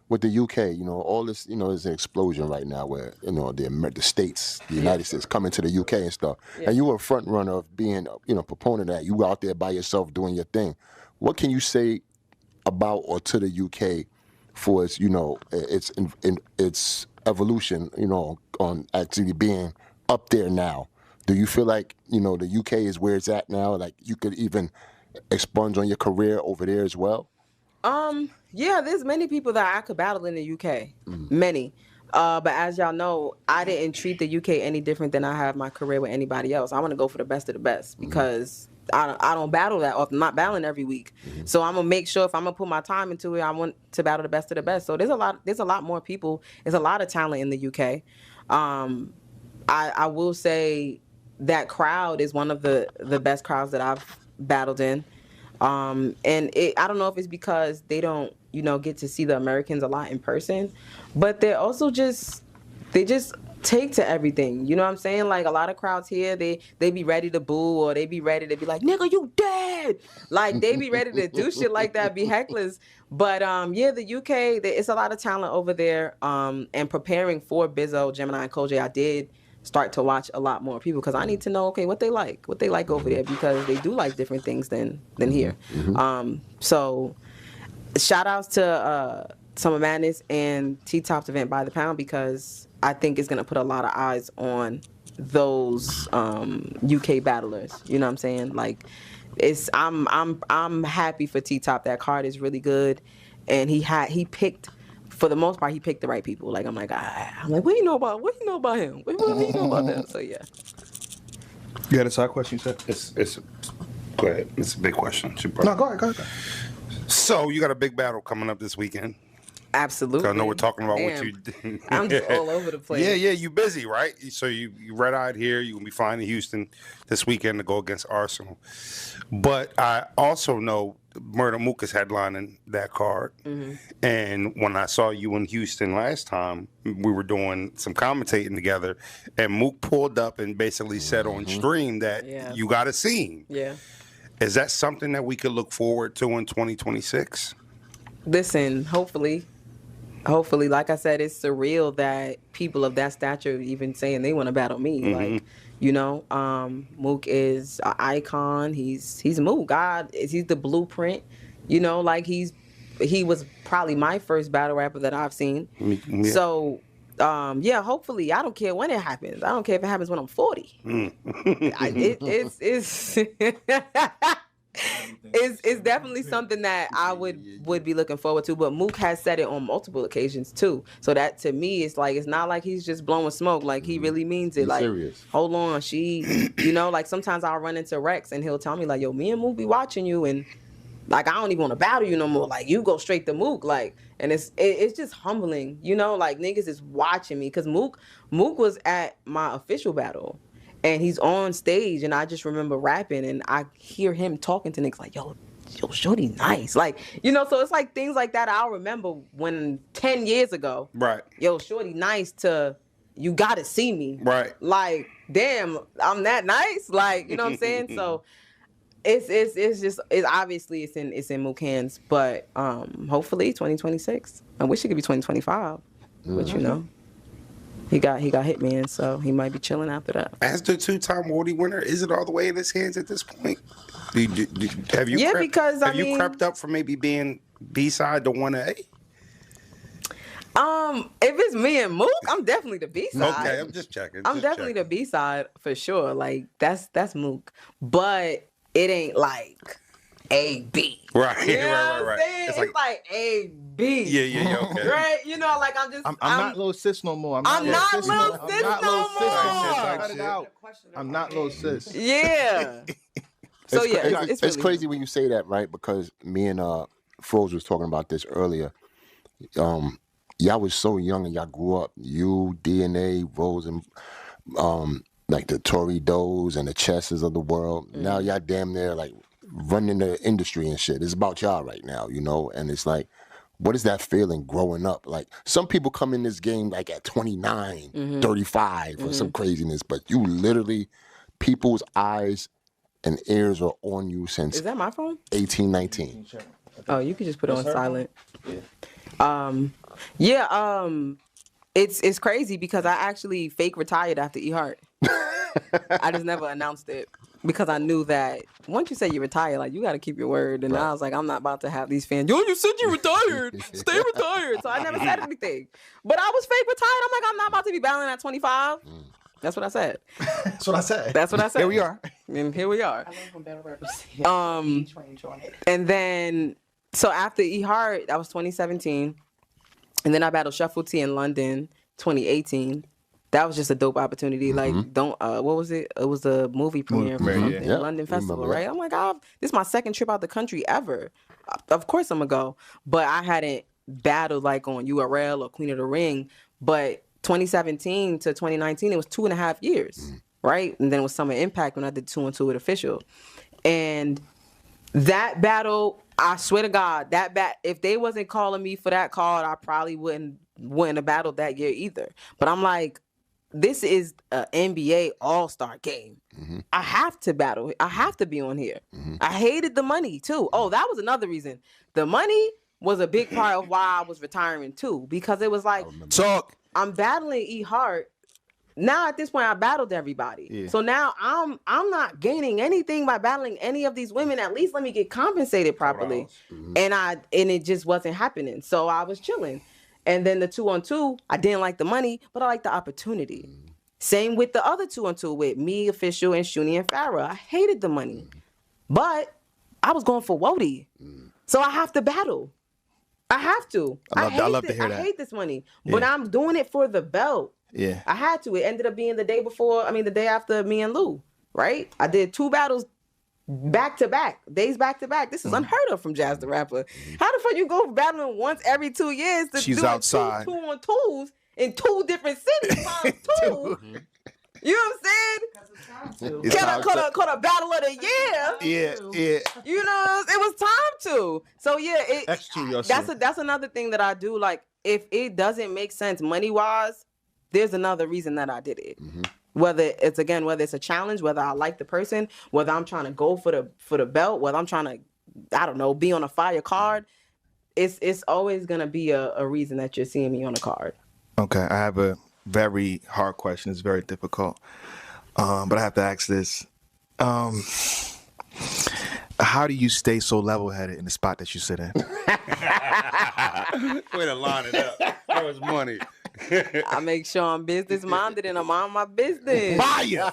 With the UK, you know, all this, you know, is an explosion right now where, you know, the States, the United States coming to the UK and stuff. Yeah. And you were a front runner of being, you know, proponent of that. You were out there by yourself doing your thing. What can you say about or to the UK for its, you know, its evolution, you know, on actually being up there now? Do you feel like, you know, the UK is where it's at now? Like you could even expunge on your career over there as well? Yeah, there's many people that I could battle in the UK. Many. But as y'all know, I didn't treat the UK any different than I have my career with anybody else. I want to go for the best of the best because I don't battle that often. I'm not battling every week. So I'm gonna make sure if I'm gonna put my time into it, I want to battle the best of the best. So there's a lot more people. There's a lot of talent in the UK. I will say that crowd is one of the best crowds that I've battled in. And I don't know if it's because they don't, you know, get to see the Americans a lot in person, but they're also they just take to everything. You know what I'm saying? Like a lot of crowds here, they be ready to boo or they be ready to be like, nigga, you dead. Like they be ready to do shit like that, be hecklers. But yeah, the UK, it's a lot of talent over there. And preparing for Bizo, Gemini, and Kojay, I did start to watch a lot more people because I need to know, okay, what they like over there because they do like different things than here. So shout outs to Summer Madness and T-Top's event by the pound because I think it's gonna put a lot of eyes on those UK battlers. You know what I'm saying? Like I'm happy for T-Top. That card is really good, and he picked. For the most part, he picked the right people. Like I'm like, what do you know about him? What do you know about them? So yeah. You had a side question, you said? Go ahead. It's a big question. No, go ahead. So you got a big battle coming up this weekend. Absolutely. I know we're talking about Damn. what you do. I'm just all over the place. Yeah, you busy, right? So you red-eyed here. You're going to be flying to Houston this weekend to go against Arsenal. But I also know Murder Mook is headlining that card. And when I saw you in Houston last time, we were doing some commentating together, and Mook pulled up and basically said on stream that you got to see him. Yeah. Is that something that we could look forward to in 2026? Listen, hopefully, like I said, it's surreal that people of that stature even saying they want to battle me. Like, you know, Mook is an icon. He's Mook. He's the blueprint. You know, like he was probably my first battle rapper that I've seen. Yeah. So, yeah, hopefully, I don't care when it happens. I don't care if it happens when I'm 40. It's definitely something that I would be looking forward to. But Mook has said it on multiple occasions too. So that to me, it's like it's not like he's just blowing smoke. Like he really means it. He's like, serious. Hold on, you know, like sometimes I'll run into Rex and he'll tell me like, yo, me and Mook be watching you, and like I don't even want to battle you no more. Like you go straight to Mook, like, and it's just humbling, you know. Like niggas is watching me because Mook was at my official battle. And he's on stage, and I just remember rapping, and I hear him talking to niggas like, yo, shorty nice. Like, you know, so it's like things like that I'll remember when 10 years ago. Right. Yo, shorty nice to, you gotta see me. Right. Like, damn, I'm that nice. Like, you know what I'm saying? So it's obviously it's in Mook hands, but hopefully 2026. I wish it could be 2025, but you know, he got Hitman, so he might be chilling after that. As the 2-time WOTY winner, is it all the way in his hands at this point? Have you? Yeah, because have you crept up from maybe being B-side to 1A? If it's me and Mook, I'm definitely the B side. Okay, I'm just checking. I'm definitely the B side for sure. Like that's Mook, but it ain't like A B. Right, You know right. what I'm saying? It's like A B. Yeah, okay. Right? You know, like I'm not little sis no more. I'm not little sis no more. Cut it out. I'm not little sis. Yeah. So yeah, it's really crazy when you say that, right? Because me and Froze was talking about this earlier. Y'all was so young and y'all grew up. You, DNA, Rose, and like the Tory Does and the Chesses of the world. Mm. Now y'all damn near like running the industry and shit. It's about y'all right now, you know? And it's like, what is that feeling growing up? Like some people come in this game like at 29, 35 or some craziness, but you literally, people's eyes and ears are on you since Is that my phone? 18, 19. Oh, you could just put it on silent. Yeah. It's crazy because I actually fake retired after E Heart. I just never announced it because I knew that once you say you retire, like you got to keep your word. And I was like, I'm not about to have these fans. Yo, you said you retired. Stay retired. So I never said anything. But I was fake retired. I'm like, I'm not about to be battling at 25. That's what I said. That's what I said. That's what I said. Here we are. And here we are. I love when battle rappers range on it. And then, so after E Heart, that was 2017. And then I battled Shuffle T in London, 2018. That was just a dope opportunity. Like, what was it? It was a movie premiere for the London Festival, right? I'm like, this is my second trip out the country ever. Of course I'm going to go. But I hadn't battled like on URL or Queen of the Ring. But 2017 to 2019, it was 2.5 years, right? And then it was Summer Impact when I did 2-on-2 with Official. And that battle, I swear to God, if they wasn't calling me for that card, I probably wouldn't have battled that year either. But I'm like, this is an NBA All-Star game. I have to battle. I have to be on here. I hated the money too. Oh, that was another reason. The money was a big part of why I was retiring too, because it was like, I'm battling E Heart. Now at this point, I battled everybody. Yeah. So now I'm not gaining anything by battling any of these women. At least let me get compensated properly. And it just wasn't happening. So I was chilling. And then the 2-on-2, I didn't like the money, but I liked the opportunity. Same with the other 2-on-2 with me, Official, and Shuni and Farrah. I hated the money. But I was going for WOTY. So I have to battle. I have to. I love to hear that. I hate this money. But I'm doing it for the belt. Yeah. I had to. It ended up being the day after me and Lou, right? I did 2 battles back to back. This is unheard of from Jazz the Rapper. How the fuck you go battling once every 2 years to She's do outside. 2-on-2s in 2 different cities times 2? You know what I'm saying? Caught a battle of the year. Yeah. You know, it was time to. So yeah, That's true. That's another thing that I do. Like, if it doesn't make sense money wise, there's another reason that I did it. Whether it's a challenge, whether I like the person, whether I'm trying to go for the belt, whether I'm trying to, I don't know, be on a fire card, it's always gonna be a reason that you're seeing me on a card. Okay, I have a very hard question. It's very difficult, but I have to ask this: how do you stay so level-headed in the spot that you sit in? Way to line it up. That was money. I make sure I'm business minded and I'm on my business. Fire.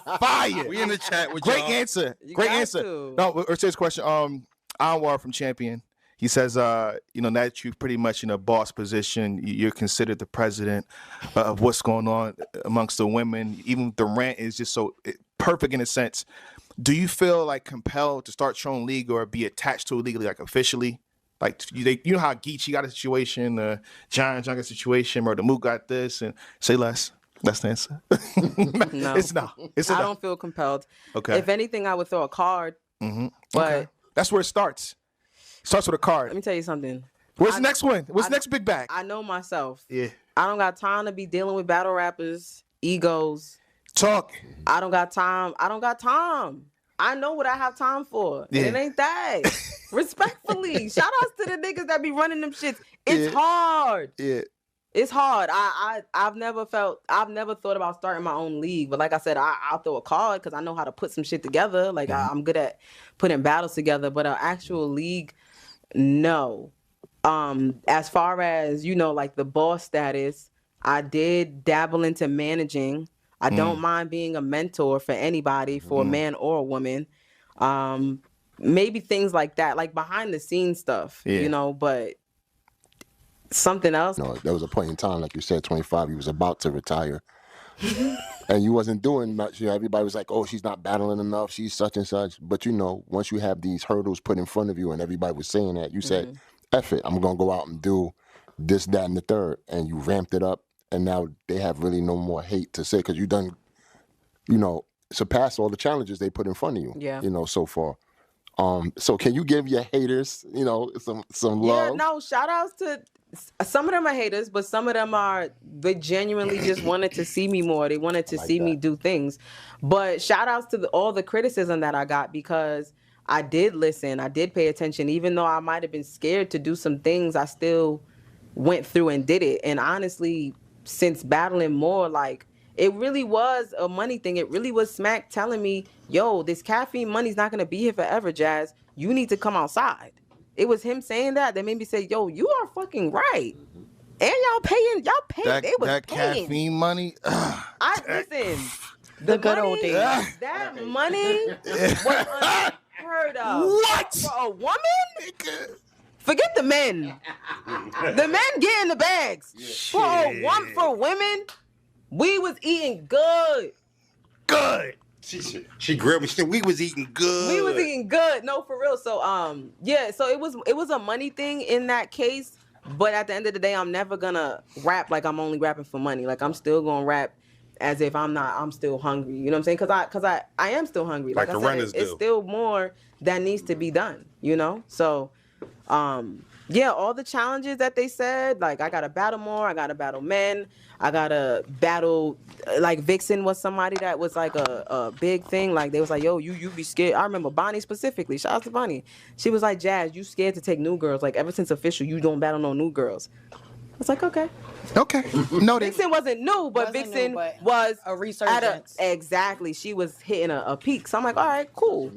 We in the chat with Great y'all. answer. You Great got answer. to. No, or say this question. Anwar from Champion. He says, now that you're pretty much in a boss position, you're considered the president of what's going on amongst the women. Even the rant is just so perfect in a sense. Do you feel like compelled to start your own league or be attached to a league, like officially? Like, you know how Geechee got a situation, John got a situation, or the Mook got this, and say less. That's the answer. No. It's no. I don't feel compelled. Okay. If anything, I would throw a card. But okay. That's where it starts. Starts with a card. Let me tell you something. Where's the next one? What's the next big bag? I know myself. Yeah. I don't got time to be dealing with battle rappers, egos. Talk. I don't got time. I know what I have time for. Yeah. And it ain't that. Respectfully. Shout outs to the niggas that be running them shits. It's Yeah. hard. Yeah. It's hard. I've never thought about starting my own league. But like I said, I'll throw a card because I know how to put some shit together. Like I'm good at putting battles together. But an actual league, no. As far as, like the boss status, I did dabble into managing. I don't mind being a mentor for anybody, for a man or a woman. Maybe things like that, like behind the scenes stuff, but something else. No, there was a point in time, like you said, 25, you was about to retire. And you wasn't doing much. Everybody was like, oh, she's not battling enough. She's such and such. But, once you have these hurdles put in front of you and everybody was saying that, you said, F it, I'm going to go out and do this, that, and the third. And you ramped it up. And now they have really no more hate to say because you done, surpassed all the challenges they put in front of you, so far. So can you give your haters, some love? Yeah, no, shout outs to some of them are haters, but some of them they genuinely just wanted to see me more. They wanted to see me do things. But shout outs to all the criticism that I got because I did listen. I did pay attention. Even though I might have been scared to do some things, I still went through and did it. And honestly, since battling more, like, it really was a money thing. It really was Smack telling me, yo, this caffeine money's not going to be here forever, Jazz. You need to come outside. It was him saying that made me say, yo, you are fucking right. And y'all paying. They was that paying. caffeine money. Listen. The good old days. That money was unheard of. What? For a woman? Forget the men. The men get in the bags. For women, we was eating good. Good. She grilled me. She said we was eating good. We was eating good. No, for real. So so it was a money thing in that case. But at the end of the day, I'm never gonna rap like I'm only rapping for money. Like I'm still gonna rap as if I'm still hungry. You know what I'm saying? Cause I am still hungry. Like I the said, runners it's do. still more that needs to be done, So all the challenges that they said, like I gotta battle more, I gotta battle men, I gotta battle, like Vixen was somebody that was like a big thing. Like they was like, yo, you be scared. I remember Bonnie specifically, shout out to Bonnie. She was like, Jazz, you scared to take new girls. Like ever since official, you don't battle no new girls. I was like, okay. No, Vixen wasn't new, but Vixen was a resurgence. Exactly. She was hitting a peak. So I'm like, all right, cool.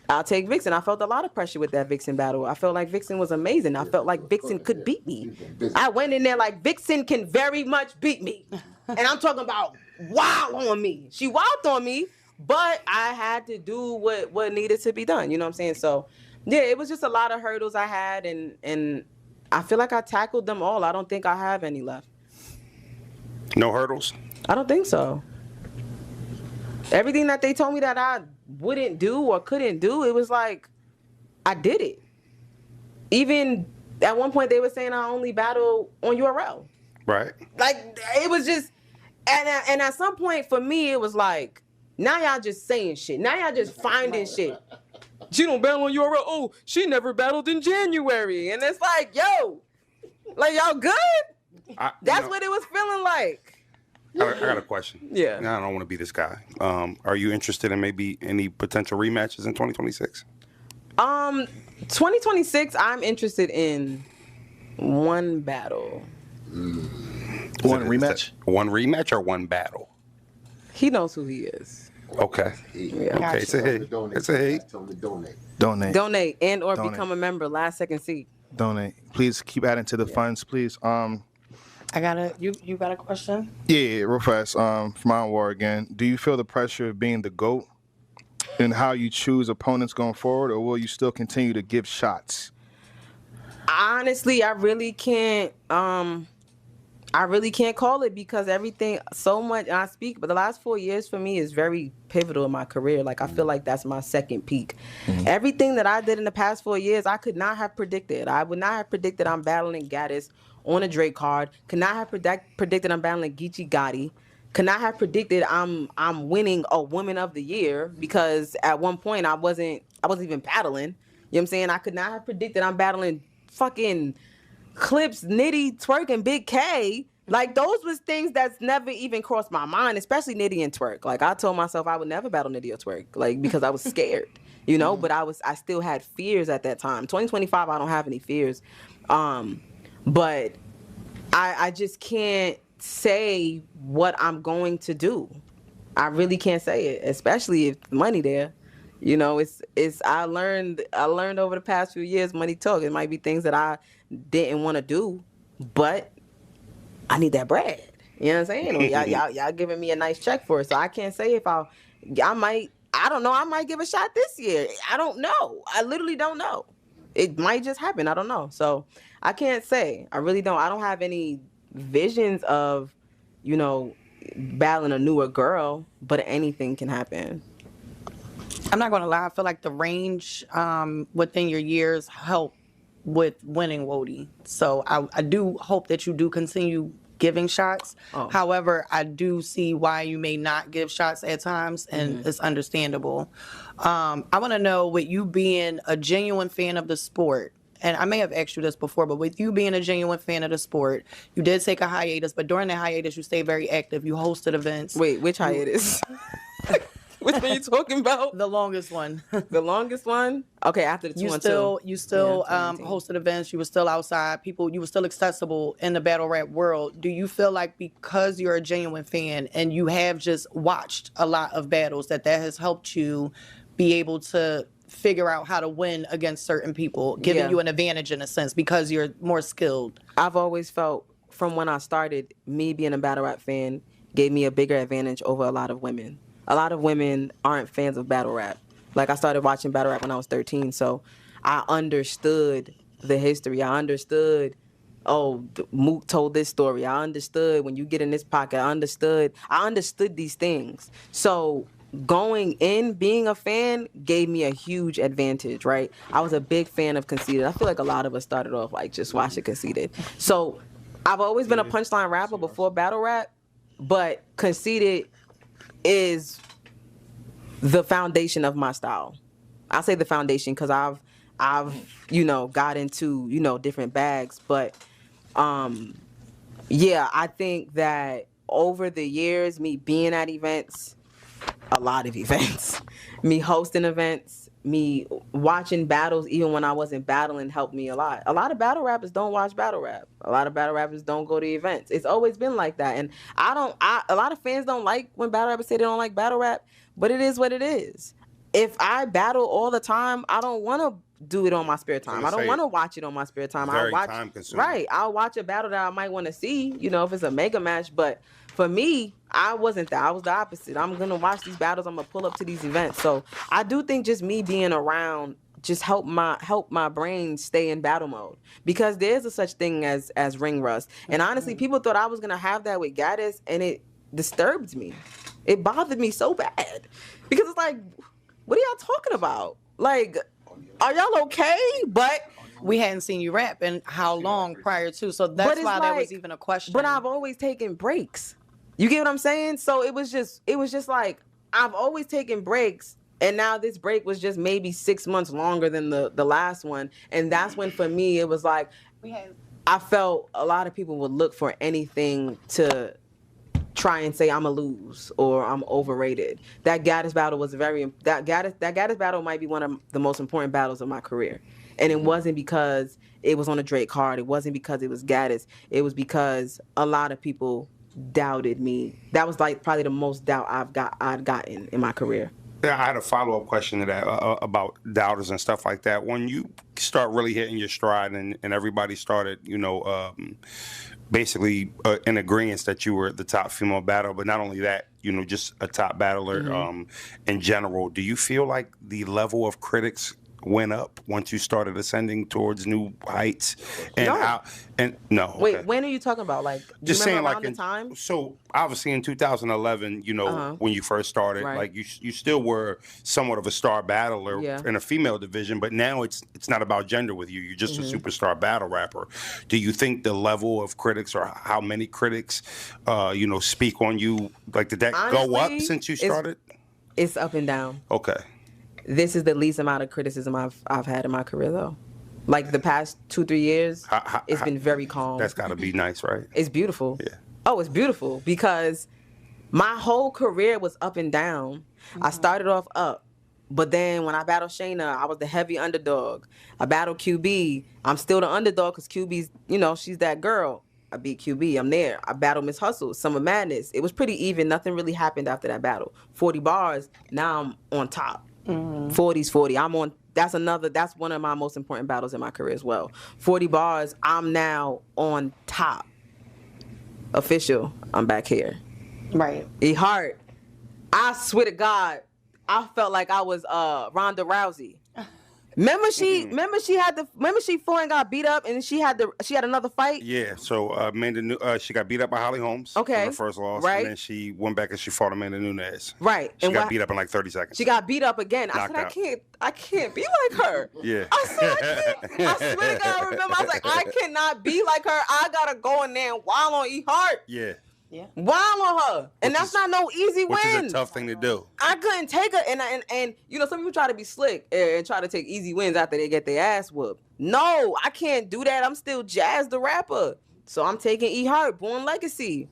I'll take Vixen. I felt a lot of pressure with that Vixen battle. I felt like Vixen was amazing. I felt like Vixen could beat me. I went in there like Vixen can very much beat me. And I'm talking about wild on me. She wild on me, but I had to do what needed to be done. You know what I'm saying? So, yeah, it was just a lot of hurdles I had, and I feel like I tackled them all. I don't think I have any left. No hurdles? I don't think so. Everything that they told me that I wouldn't do or couldn't do, it was like, I did it. Even at one point they were saying I only battle on URL. Right. Like, it was just, and at some point for me, it was like, now y'all just saying shit. Now y'all just finding shit. She don't battle on URL. Oh, she never battled in January. And it's like, yo, like, y'all good? That's what it was feeling like. I got a question. Yeah. Now I don't want to be this guy. Are you interested in maybe any potential rematches in 2026? 2026, I'm interested in one battle. One rematch? One rematch or one battle? He knows who he is. Okay. Yeah. Okay, it's a hit. It's a hit. Tell them to donate. Donate. And or Donate. become a member, last second seat. Donate. Please keep adding to the funds, please. You got a question? Yeah, real fast. From Mount War again. Do you feel the pressure of being the GOAT in how you choose opponents going forward, or will you still continue to give shots? Honestly, I really can't call it because everything so much, and I speak, but the last 4 years for me is very pivotal in my career. Like, I feel like that's my second peak. Mm-hmm. Everything that I did in the past 4 years, I could not have predicted. I would not have predicted I'm battling Gaddis on a Drake card. Could not have predicted I'm battling Geechee Gotti. Could not have predicted I'm winning a Woman of the Year because at one point I wasn't even battling. You know what I'm saying? I could not have predicted I'm battling fucking Clips, Nitty, Twerk, and Big K. Like, those was things that's never even crossed my mind, especially Nitty and Twerk. Like, I told myself I would never battle Nitty or Twerk, like, because I was scared, you know. But I still had fears at that time. 2025, I don't have any fears, but I just can't say what I'm going to do. I really can't say it, especially if money there. You know, it's I learned over the past few years, money talk. It might be things that I didn't want to do, but I need that bread. You know what I'm saying? Or y'all giving me a nice check for it. So I can't say if I don't know, I might give a shot this year. I don't know. I literally don't know. It might just happen. I don't know. So I can't say. I really don't. I don't have any visions of, you know, battling a newer girl, but anything can happen. I'm not going to lie. I feel like the range within your years help with winning WOTY. So I do hope that you do continue giving shots. Oh. However, I do see why you may not give shots at times, and it's understandable. I want to know, with you being a genuine fan of the sport, and I may have asked you this before, but with you being a genuine fan of the sport, you did take a hiatus, but during that hiatus, you stayed very active. You hosted events. Wait, which hiatus? Which one you talking about? The longest one. The longest one? Okay, after the 2 and 2. You still hosted events. You were still outside. You were still accessible in the battle rap world. Do you feel like because you're a genuine fan and you have just watched a lot of battles that has helped you be able to figure out how to win against certain people, giving you an advantage in a sense because you're more skilled? I've always felt from when I started, me being a battle rap fan gave me a bigger advantage over a lot of women. A lot of women aren't fans of battle rap. Like, I started watching battle rap when I was 13, so I understood the history. I understood, Mook told this story. I understood when you get in this pocket. I understood these things. So going in, being a fan, gave me a huge advantage, right? I was a big fan of Conceited. I feel like a lot of us started off like just watching Conceited. So I've always been a punchline rapper before battle rap, but Conceited is the foundation of my style. I say the foundation because I've got into different bags, but I think that over the years, me being at events, a lot of events, me hosting events, me watching battles even when I wasn't battling helped me a lot. A lot of battle rappers don't watch battle rap. A lot of battle rappers don't go to events. It's always been like that. And a lot of fans don't like when battle rappers say they don't like battle rap, but it is what it is. If I battle all the time, I don't want to do it on my spare time. I don't want to watch it on my spare time. I'll watch a battle that I might want to see, if it's a mega match, but for me, I wasn't that. I was the opposite. I'm going to watch these battles. I'm going to pull up to these events. So I do think just me being around just help my brain stay in battle mode, because there's a such thing as ring rust. And honestly, people thought I was going to have that with Gaddis, and it disturbed me. It bothered me so bad because it's like, what are y'all talking about? Like, are y'all okay? But we hadn't seen you rap in how long prior to, so that's why that was even a question. But I've always taken breaks. You get what I'm saying? So it was just like, I've always taken breaks, and now this break was just maybe 6 months longer than the last one. And that's when, for me, it was like, I felt a lot of people would look for anything to try and say I'm a lose or I'm overrated. That Gaddis battle was that Gaddis battle might be one of the most important battles of my career. And it wasn't because it was on a Drake card. It wasn't because it was Gaddis. It was because a lot of people doubted me. That was like probably the most doubt I'd gotten in my career. Yeah, I had a follow-up question to that about doubters and stuff like that. When you start really hitting your stride and everybody started, basically in agreement that you were the top female battler, but not only that, just a top battler in general, do you feel like the level of critics went up once you started ascending towards new heights? No. Wait, okay. When are you talking about? Like, just saying, like, the time? So obviously in 2011, when you first started, right, like you still were somewhat of a star battler in a female division, but now it's not about gender with you. You're just a superstar battle rapper. Do you think the level of critics or how many critics, speak on you, like, did that go up since you started? It's up and down. Okay. This is the least amount of criticism I've had in my career, though. Like the past 2-3 years, it's been very calm. That's got to be nice, right? It's beautiful. Yeah. Oh, it's beautiful because my whole career was up and down. I started off up, but then when I battled Shayna, I was the heavy underdog. I battled QB. I'm still the underdog because QB's, she's that girl. I beat QB. I'm there. I battled Miss Hustle, Summer Madness. It was pretty even. Nothing really happened after that battle. 40 bars. Now I'm on top. 40's 40. I'm on. That's one of my most important battles in my career as well. 40 bars. I'm now on top. Official. I'm back here. Right. E Hart. I swear to God, I felt like I was Ronda Rousey. Remember she fought and got beat up, and she had another fight. Yeah, so she got beat up by Holly Holmes. Okay, her first loss, right. And then she went back and she fought Amanda Nunes. Right, she got beat up in like 30 seconds. She got beat up again. Knocked I said, I can't be like her. Yeah, I said, I swear to God, I remember. I was like, I cannot be like her. I gotta go in there and wild on E Hart. Yeah. Yeah. Wild on her. And that's not no easy win. Which is a tough thing to do. I couldn't take her. And some people try to be slick and try to take easy wins after they get their ass whooped. No, I can't do that. I'm still Jazz the rapper. So I'm taking E Hart, Born Legacy.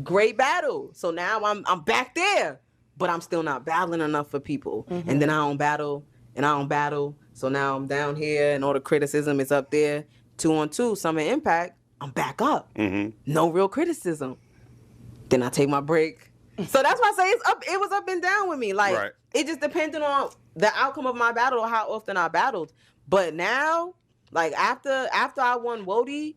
Great battle. So now I'm back there. But I'm still not battling enough for people. Mm-hmm. And then I don't battle. So now I'm down here and all the criticism is up there. 2-on-2, Summer Impact. I'm back up. Mm-hmm. No real criticism. Then I take my break. So that's why I say it was up and down with me. Like, It just depended on the outcome of my battle or how often I battled. But now, like after I won WOTY,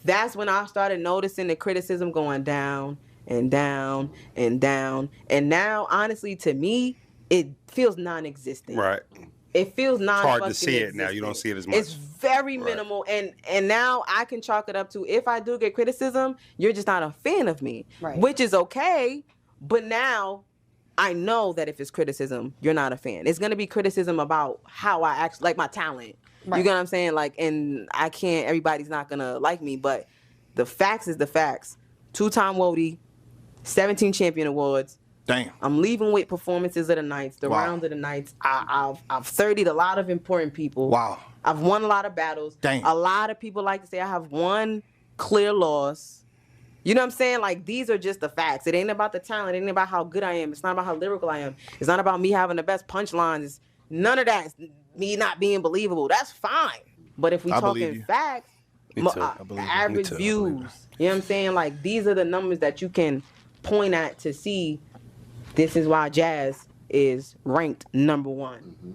that's when I started noticing the criticism going down and down and down. And now, honestly, to me, it feels non-existent. Right. It feels not. It's hard to see it now. You don't see it as much. It's very minimal, and now I can chalk it up to if I do get criticism, you're just not a fan of me, which is okay. But now I know that if it's criticism, you're not a fan. It's gonna be criticism about how I actually like my talent. Right. You get what I'm saying? Like, and I can't. Everybody's not gonna like me, but the facts is the facts. 2-time WOTY, 17 champion awards. Damn. I'm leaving with performances of the nights, the rounds of the nights. I've 30'd a lot of important people. Wow. I've won a lot of battles. Damn. A lot of people like to say I have one clear loss. You know what I'm saying? Like, these are just the facts. It ain't about the talent. It ain't about how good I am. It's not about how lyrical I am. It's not about me having the best punchlines. It's none of that. It's me not being believable. That's fine. But if we talking facts, average views, you know what I'm saying? Like, these are the numbers that you can point at to see this is why Jazz is ranked number 1. Mm-hmm.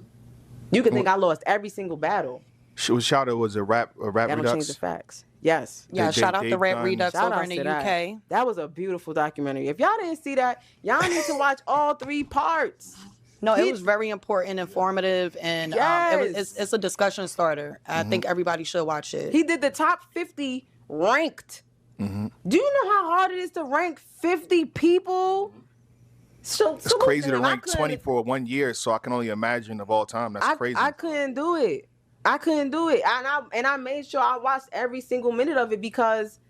You can think I lost every single battle. Shout out was a rap that Redux. Don't change the facts. Yes. Yeah, shout out to Rap Redux over in the UK. That was a beautiful documentary. If y'all didn't see that, y'all need to watch all 3 parts. No, it was very important, informative, and it's a discussion starter. I think everybody should watch it. He did the top 50 ranked. Mm-hmm. Do you know how hard it is to rank 50 people? So it's crazy to rank 20 for 1 year, so I can only imagine of all time. That's crazy. I couldn't do it. And I made sure I watched every single minute of it because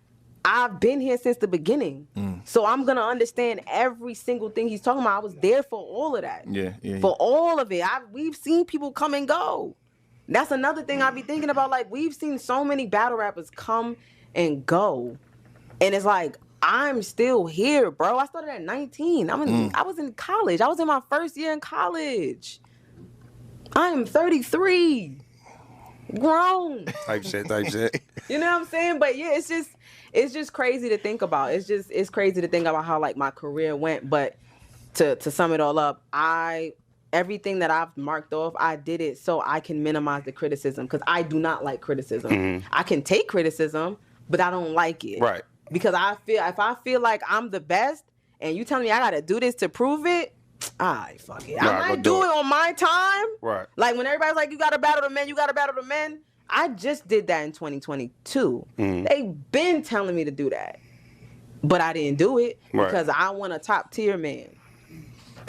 I've been here since the beginning. So I'm going to understand every single thing he's talking about. I was there for all of that. For all of it. We've seen people come and go. That's another thing I be thinking about. Like, we've seen so many battle rappers come and go. And it's like, I'm still here, bro. I started at 19. I was in college. I was in my first year in college. I'm 33. Grown. Type shit. You know what I'm saying? But yeah, it's just crazy to think about. It's crazy to think about how like my career went. But to sum it all up, everything that I've marked off, I did it so I can minimize the criticism because I do not like criticism. Mm-hmm. I can take criticism, but I don't like it. Right. Because if I feel like I'm the best and you telling me I gotta do this to prove it, fuck it. I might do it on my time. Right. Like when everybody's like, you gotta battle the men, I just did that in 2022. They've been telling me to do that. But I didn't do it because I want a top tier man.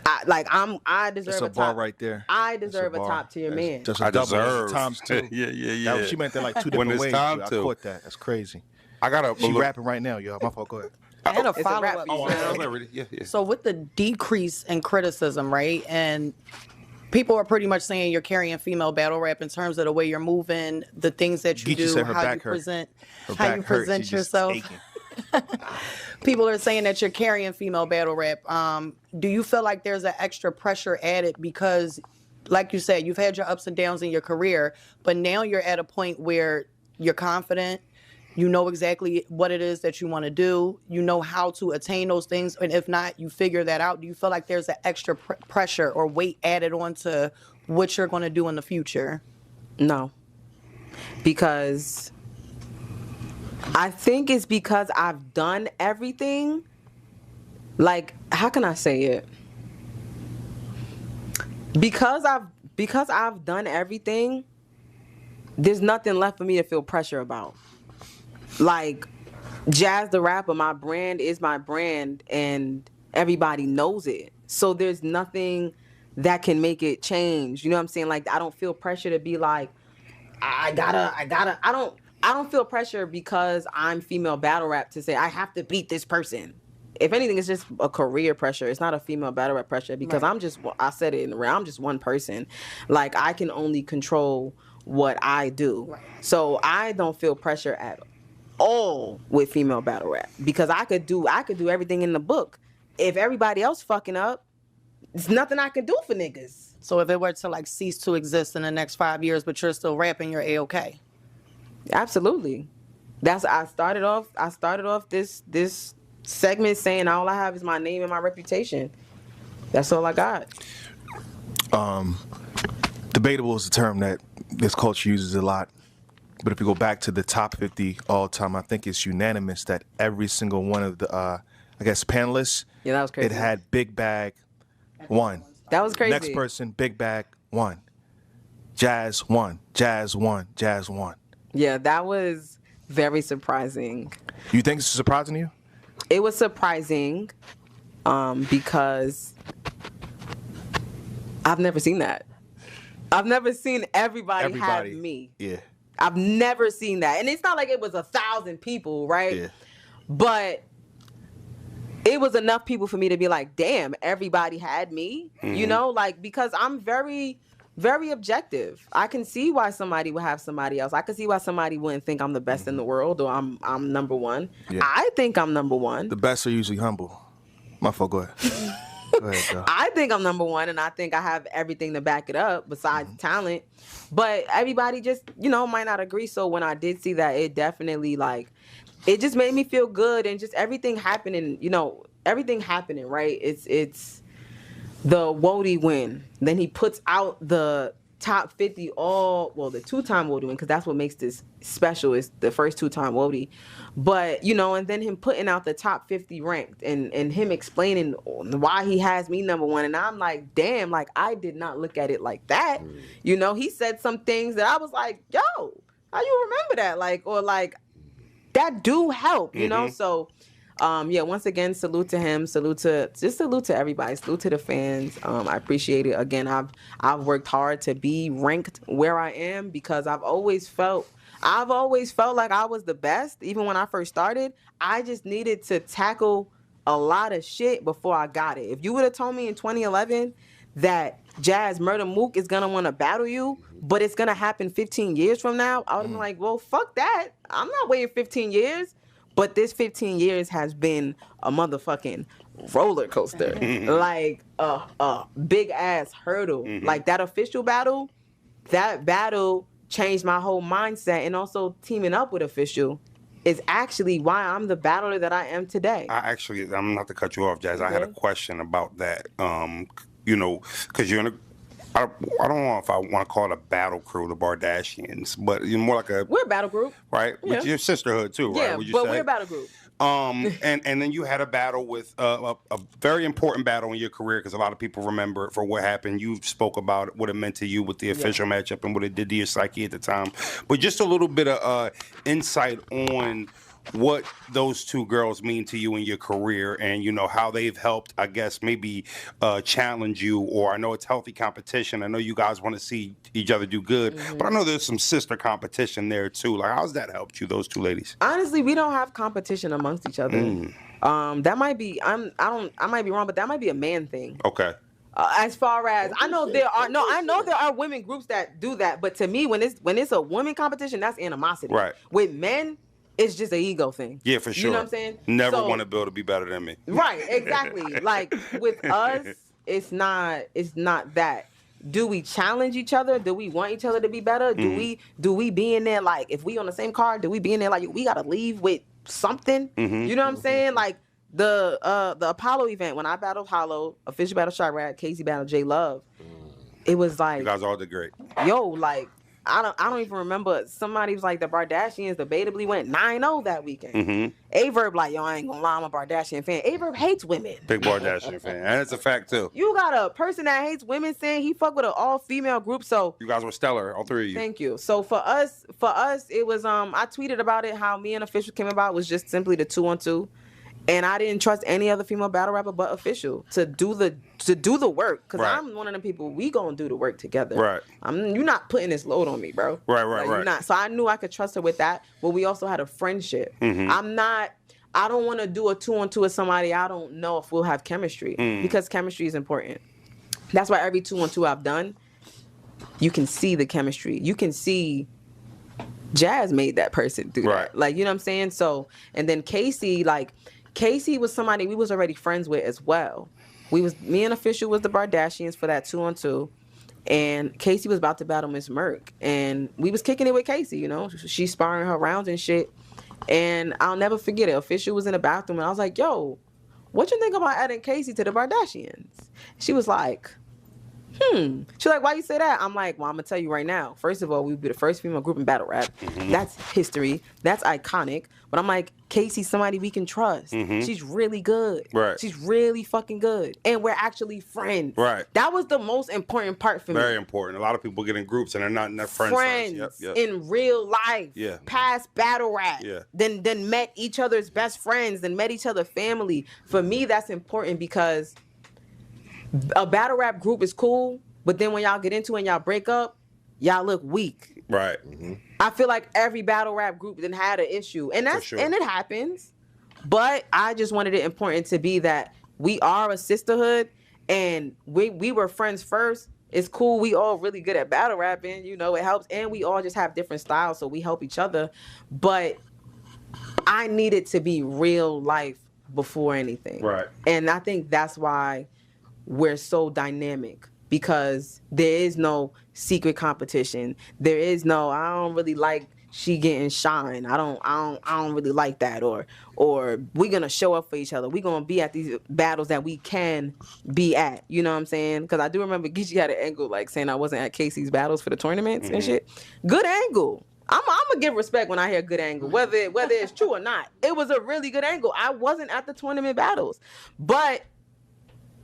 I deserve a bar right there. I deserve a top tier man. Just a double times 2. Yeah. She meant that like 2 different ways. I caught that. That's crazy. She rapping right now, y'all. My fault. Go ahead. I had a follow-up. So with the decrease in criticism, right, and People are pretty much saying you're carrying female battle rap in terms of the way you're moving, the things that you Geechee do, said her how you back hurt. present, Her how back you hurt, she present just yourself. aching. People are saying that you're carrying female battle rap. Do you feel like there's an extra pressure added because, like you said, you've had your ups and downs in your career, but now you're at a point where you're confident, you know exactly what it is that you want to do, you know how to attain those things, and if not, you figure that out. Do you feel like there's an extra pressure or weight added onto what you're going to do in the future? No. Because I think it's because I've done everything. Like, how can I say it? Because I've done everything, there's nothing left for me to feel pressure about. Like, Jazz the rapper, my brand is my brand, and everybody knows it. So there's nothing that can make it change. You know what I'm saying? Like, I don't feel pressure to be like, I don't feel pressure because I'm female battle rap to say I have to beat this person. If anything, it's just a career pressure. It's not a female battle rap pressure because I said it in the round, I'm just one person. Like, I can only control what I do. Right. So I don't feel pressure at all with female battle rap because I could do everything in the book. If everybody else fucking up, there's nothing I can do for niggas. So if it were to like cease to exist in the next 5 years, but you're still rapping, you're A-okay. Absolutely. I started off this segment saying all I have is my name and my reputation. That's all I got. Debatable is a term that this culture uses a lot. But if you go back to the top 50 all time, I think it's unanimous that every single one of the, panelists, yeah, that was crazy. It had Big Bag 1. That was crazy. Next person, Big Bag 1. Jazz 1. Jazz 1. Jazz 1. Yeah, that was very surprising. You think it's surprising to you? It was surprising because I've never seen that. I've never seen everybody have me. Yeah. I've never seen that. And it's not like it was 1,000 people, right? Yeah. But it was enough people for me to be like, damn, everybody had me. Mm-hmm. You know, like, because I'm very, very objective. I can see why somebody would have somebody else. I can see why somebody wouldn't think I'm the best in the world or I'm number one. Yeah. I think I'm number one. The best are usually humble. My fault, go ahead. Go ahead, girl. I think I'm number one, and I think I have everything to back it up besides talent. But everybody just, might not agree. So when I did see that, it definitely, it just made me feel good, and just everything happening, right? It's the WOTY win. Then he puts out the top 50 the two-time WOTY win, because that's what makes this special, is the first two-time WOTY. But, and then him putting out the top 50 ranked and him explaining why he has me number one. And I'm like, damn, I did not look at it like that. He said some things that I was like, yo, how you remember that? That do help, you know? So, once again, salute to him, salute to everybody, salute to the fans. I appreciate it. Again, I've worked hard to be ranked where I am because I've always felt like I was the best. Even when I first started, I just needed to tackle a lot of shit before I got it. If you would have told me in 2011 that Jazz Murder Mook is gonna want to battle you, but it's gonna happen 15 years from now, I would have been like, well, fuck that. I'm not waiting 15 years. But this 15 years has been a motherfucking roller coaster. A big ass hurdle. That official battle, that battle changed my whole mindset. And also teaming up with official is actually why I'm the battler that I am today. I'm not to cut you off, Jazz. I had a question about that. Because you're in I don't know if I want to call it a battle crew, the Kardashians, but you're more like we're a battle group, right? Yeah. With your sisterhood too, right? Yeah, but we're a battle group. And then you had a battle with a very important battle in your career because a lot of people remember it for what happened. You spoke about what it meant to you with the official matchup and what it did to your psyche at the time. But just a little bit of insight on what those two girls mean to you in your career and, how they've helped, I guess, maybe challenge you, or I know it's healthy competition. I know you guys want to see each other do good, but I know there's some sister competition there too. How's that helped you, those two ladies? Honestly, we don't have competition amongst each other. That might be, I might be wrong, but that might be a man thing. Okay. As far as I know, there are women groups that do that. But to me, when it's a women competition, that's animosity. Right. With men, it's just an ego thing. Yeah, for sure. You know what I'm saying? Never So- want to build to be better than me. Right, exactly. Like with us, it's not that. Do we challenge each other? Do we want each other to be better? Do we be in there like if we on the same card, do we be in there like we gotta leave with something? You know what I'm saying? Like the Apollo event when I battled Hollow, official battle Shyrack, Casey battled J Love. It was like You guys all did great. yo, like I don't even remember. Somebody was like the Kardashians debatably went 9-0 that weekend. Averb like, yo, I ain't gonna lie, I'm a Kardashian fan. Averb hates women. Big Kardashian fan. And it's a fact too. You got a person that hates women saying he fuck with an all-female group, so You guys were stellar, all three of you. thank you. So for us, it was I tweeted about it how me and Official came about was just simply the 2-on-2. And I didn't trust any other female battle rapper but Official to do the work. Because Right. I'm one of them people, we gonna do the work together. Right. You're not putting this load on me, bro. Right. You're not. So I knew I could trust her with that. But we also had a friendship. I don't want to do a 2-on-2 with somebody I don't know if we'll have chemistry. Because chemistry is important. That's why every 2-on-2 I've done, you can see the chemistry. You can see Jazz made that person do Right. that. Like, you know what I'm saying? So, and then Casey was somebody we was already friends with as well. Me and Official was the Kardashians for that 2-on-2. And Casey was about to battle Miss Merck. And we was kicking it with Casey, you know. She's sparring her rounds and shit. And I'll never forget it. Official was in the bathroom and I was like, yo, what you think about adding Casey to the Kardashians? She was like, She's like, why you say that? I'm like, well, I'm gonna tell you right now. First of all, we would be the first female group in battle rap. That's history. That's iconic. But I'm like, Casey's somebody we can trust. She's really good. Right. She's really fucking good. And we're actually friends. Right. That was the most important part for me. Very important. A lot of people get in groups and they're not in their friends. Yep. In real life. Yeah. Past battle rap. Yeah. Then met each other's best friends, then met each other's family. For me, that's important because a battle rap group is cool, but then when y'all get into it and y'all break up, y'all look weak. Right. I feel like every battle rap group then had an issue, and that's sure. and it happens. But I just wanted it important to be that we are a sisterhood, and we were friends first. It's cool. We all really good at battle rapping, you know. It helps, and we all just have different styles, so we help each other. But I needed to be real life before anything, Right. And I think that's why we're so dynamic, because there is no secret competition. There is no, I don't really like she getting shine. I don't really like that. Or we're gonna show up for each other. We're gonna be at these battles that we can be at. You know what I'm saying? Because I do remember Geechee had an angle like saying I wasn't at Casey's battles for the tournaments and shit. Good angle. I'm gonna give respect when I hear good angle, whether it's true or not. It was a really good angle. I wasn't at the tournament battles, but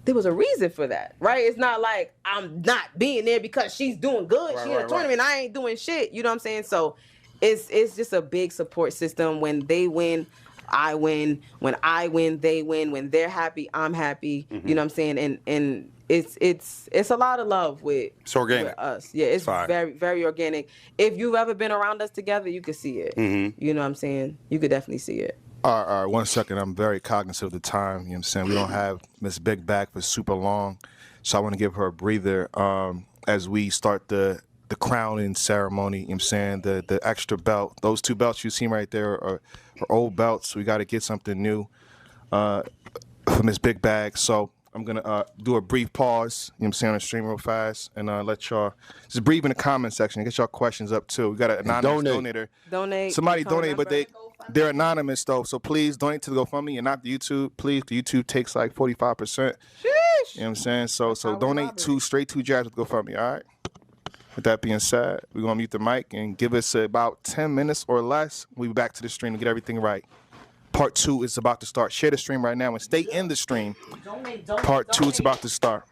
there was a reason for that, right? It's not like I'm not being there because she's doing good. She in the tournament, I ain't doing shit. You know what I'm saying? So it's just a big support system. When they win, I win. When I win, they win. When they're happy, I'm happy. You know what I'm saying? And it's a lot of love with, It's organic. with us. Yeah, it's Fine. very, very organic. If you've ever been around us together, you could see it. You know what I'm saying? You could definitely see it. All right, 1 second. I'm very cognizant of the time. You know what I'm saying? We don't have Miss Big back for super long, so I want to give her a breather as we start the crowning ceremony. You know what I'm saying? The extra belt. Those 2 belts you see right there are old belts. We got to get something new for Miss Big Bag. So I'm going to do a brief pause, you know what I'm saying, on the stream real fast, and let y'all just breathe in the comment section and get y'all questions up, too. We got an anonymous donator. Donate. Somebody Phone donate, but number. they're anonymous, though, so please donate to the GoFundMe and not the YouTube. Please, the YouTube takes like 45%. Sheesh. You know what I'm saying? So donate straight to Jazz with GoFundMe, all right? With that being said, we're going to mute the mic and give us about 10 minutes or less. We'll be back to the stream to get everything right. Part 2 is about to start. Share the stream right now and stay in the stream. Part 2 is about to start.